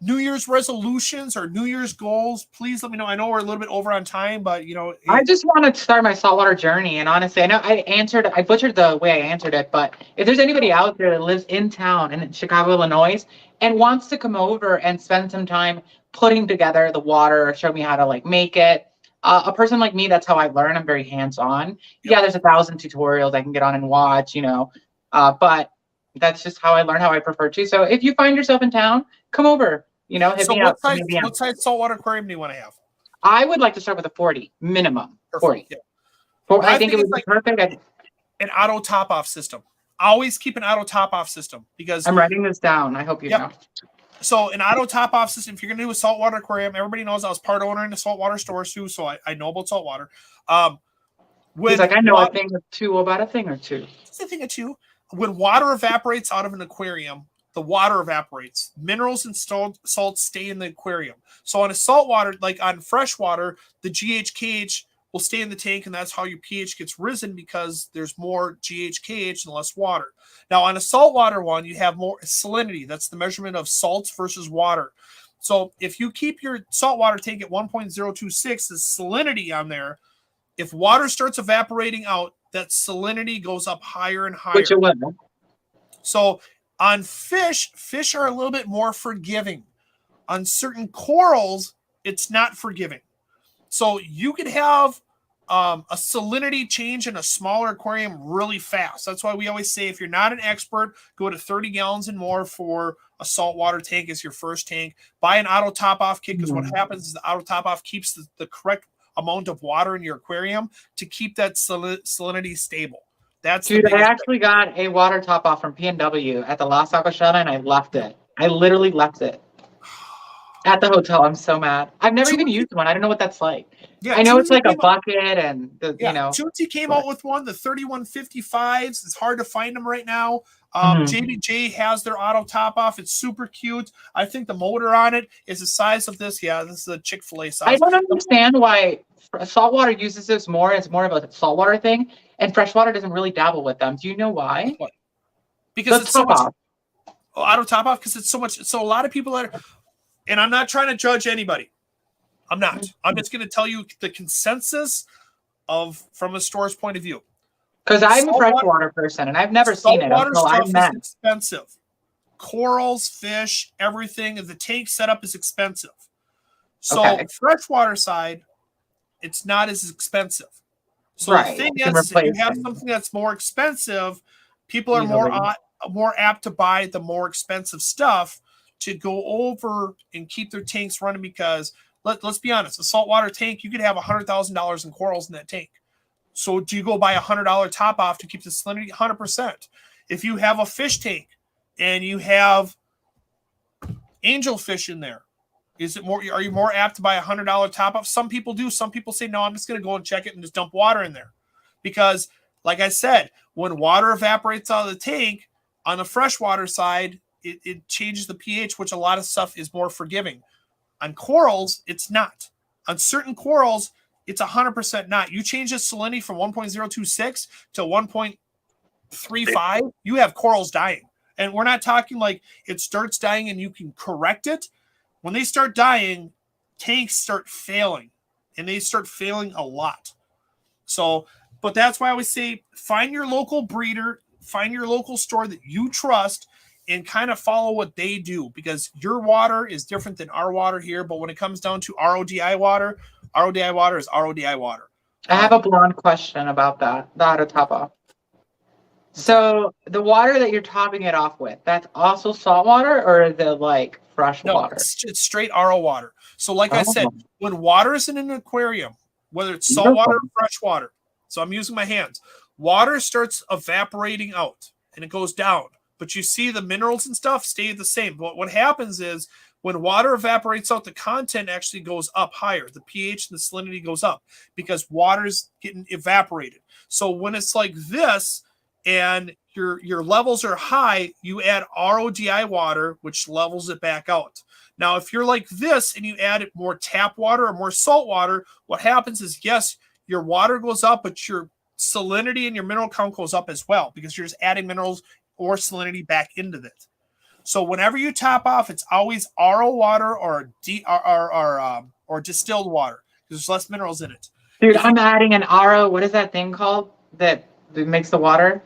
[SPEAKER 1] New Year's resolutions or New Year's goals, please let me know. I know we're a little bit over on time, but
[SPEAKER 2] I just want to start my saltwater journey. And honestly, I know I butchered the way I answered it, but if there's anybody out there that lives in town in Chicago, Illinois, and wants to come over and spend some time putting together the water, show me how to make it. A person like me, that's how I learn. I'm very hands-on. Yep. Yeah, there's 1,000 tutorials I can get on and watch, but that's just how I learn, how I prefer to. So if you find yourself in town, come over. Hit me up.
[SPEAKER 1] What size saltwater aquarium do you want to have?
[SPEAKER 2] I would like to start with a 40 minimum.
[SPEAKER 1] Perfect.
[SPEAKER 2] 40. Yeah. I think it would be perfect.
[SPEAKER 1] An auto top-off system. Always keep an auto top-off system because
[SPEAKER 2] I'm writing this down. I hope you know.
[SPEAKER 1] So an auto top-off system. If you're going to do a saltwater aquarium, everybody knows I was part owner in the saltwater stores too, so I know about saltwater.
[SPEAKER 2] He's like, I know a thing or two about a thing or two.
[SPEAKER 1] It's a thing or two. When water evaporates out of an aquarium, the water evaporates. Minerals and salts stay in the aquarium. So on a saltwater, like on freshwater, the GHKH will stay in the tank, and that's how your pH gets risen because there's more GHKH and less water. Now, on a saltwater one, you have more salinity. That's the measurement of salts versus water. So if you keep your saltwater tank at 1.026, the salinity on there, if water starts evaporating out, that salinity goes up higher and higher.
[SPEAKER 2] Which it will.
[SPEAKER 1] So on fish are a little bit more forgiving. On certain corals, it's not forgiving. So you could have a salinity change in a smaller aquarium really fast. That's why we always say if you're not an expert, go to 30 gallons and more for a saltwater tank as your first tank. Buy an auto top-off kit because what happens is the auto top-off keeps the correct amount of water in your aquarium to keep that salinity stable. That's
[SPEAKER 2] Dude, I actually got a water top-off from P&W at the Las Aqua Shell, and I left it. I literally left it at the hotel. I'm so mad. I've never even used one. I don't know what that's like. Yeah, I know it's like a bucket and, you know.
[SPEAKER 1] Tootsie came out with one, the 3155s. It's hard to find them right now. JBJ has their auto top-off. It's super cute. I think the motor on it is the size of this. Yeah, this is a Chick-fil-A size.
[SPEAKER 2] I don't understand why saltwater uses this more. It's more of a saltwater thing, and freshwater doesn't really dabble with them. Do you know why?
[SPEAKER 1] What? Because it's so much auto top-off because it's so much. So a lot of people are, and I'm not trying to judge anybody. I'm not. I'm just going to tell you the consensus from a store's point of view.
[SPEAKER 2] Because I'm a freshwater person, and I've never seen it.
[SPEAKER 1] Saltwater stuff is expensive. Corals, fish, everything. The tank setup is expensive. So freshwater side, it's not as expensive. So the thing is, if you have something that's more expensive, people are more apt to buy the more expensive stuff to go over and keep their tanks running because let's be honest, a saltwater tank, you could have $100,000 in corals in that tank. So do you go buy $100 top off to keep the salinity? 100%. If you have a fish tank and you have angelfish in there, are you more apt to buy $100 top off? Some people do. Some people say, no, I'm just going to go and check it and just dump water in there. Because like I said, when water evaporates out of the tank on the freshwater side, it changes the pH, which a lot of stuff is more forgiving. On corals, it's not. On certain corals, it's 100% not. You change the salinity from 1.026 to 1.35, you have corals dying. And we're not talking like it starts dying and you can correct it. When they start dying, tanks start failing. And they start failing a lot. So, but that's why I always say, find your local breeder, find your local store that you trust, and kind of follow what they do because your water is different than our water here. But when it comes down to RODI water is RODI water.
[SPEAKER 2] I have a blonde question about that, the auto top off. So the water that you're topping it off with, that's also salt water or the like fresh water?
[SPEAKER 1] It's straight RO water. So like I said, when water is in an aquarium, whether it's salt water or fresh water, so I'm using my hands, water starts evaporating out and it goes down. But you see the minerals and stuff stay the same. But what happens is when water evaporates out, the content actually goes up higher. The pH and the salinity goes up because water's getting evaporated. So when it's like this and your levels are high, you add RODI water, which levels it back out. Now, if you're like this and you add more tap water or more salt water, what happens is, yes, your water goes up, but your salinity and your mineral count goes up as well because you're just adding minerals or salinity back into it. So whenever you top off, it's always RO water or distilled water because there's less minerals in it.
[SPEAKER 2] Dude, I'm adding an RO. What is that thing called that makes the water?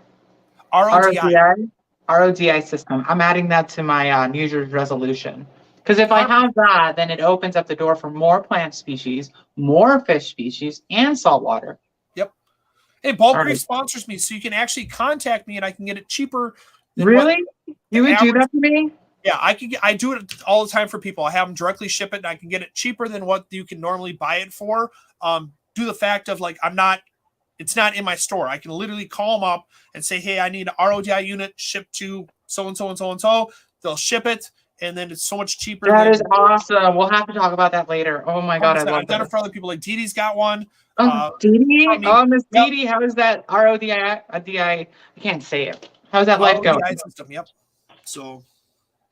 [SPEAKER 2] RODI system. I'm adding that to my New Year's resolution because if I have that, then it opens up the door for more plant species, more fish species, and salt water.
[SPEAKER 1] Hey, Bulk Reef sponsors me, so you can actually contact me and I can get it cheaper.
[SPEAKER 2] Really? You would do that for me?
[SPEAKER 1] Yeah, I do it all the time for people. I have them directly ship it and I can get it cheaper than what you can normally buy it for. Do the fact of like, it's not in my store. I can literally call them up and say, hey, I need an RODI unit shipped to so-and-so and so-and-so. They'll ship it. And then it's so much cheaper.
[SPEAKER 2] That is awesome. We'll have to talk about that later. Oh my God, I love
[SPEAKER 1] I've done it for other people. Like Dee Dee's got one.
[SPEAKER 2] Dee Dee? Miss Dee Dee, how is that RODI? I can't say it. How's that life going?
[SPEAKER 1] System, yep. So,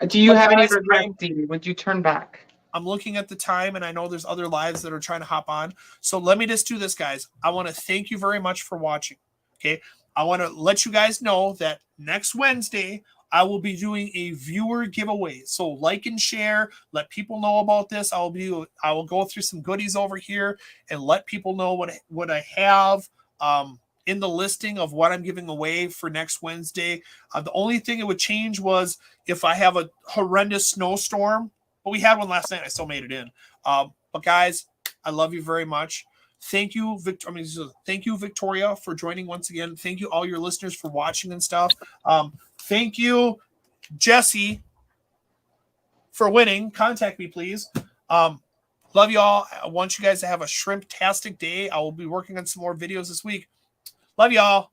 [SPEAKER 2] do you have any regrets, Dee Dee? Would you turn back?
[SPEAKER 1] I'm looking at the time, and I know there's other lives that are trying to hop on. So let me just do this, guys. I want to thank you very much for watching. Okay. I want to let you guys know that next Wednesday, I will be doing a viewer giveaway. So like and share, let people know about this. I will go through some goodies over here and let people know what I have in the listing of what I'm giving away for next Wednesday. The only thing it would change was if I have a horrendous snowstorm, but we had one last night. I still made it in. But guys, I love you very much. Thank you, thank you, Victoria, for joining once again. Thank you, all your listeners, for watching and stuff. Thank you, Jesse, for winning. Contact me, please. Love you all. I want you guys to have a shrimp-tastic day. I will be working on some more videos this week. Love y'all.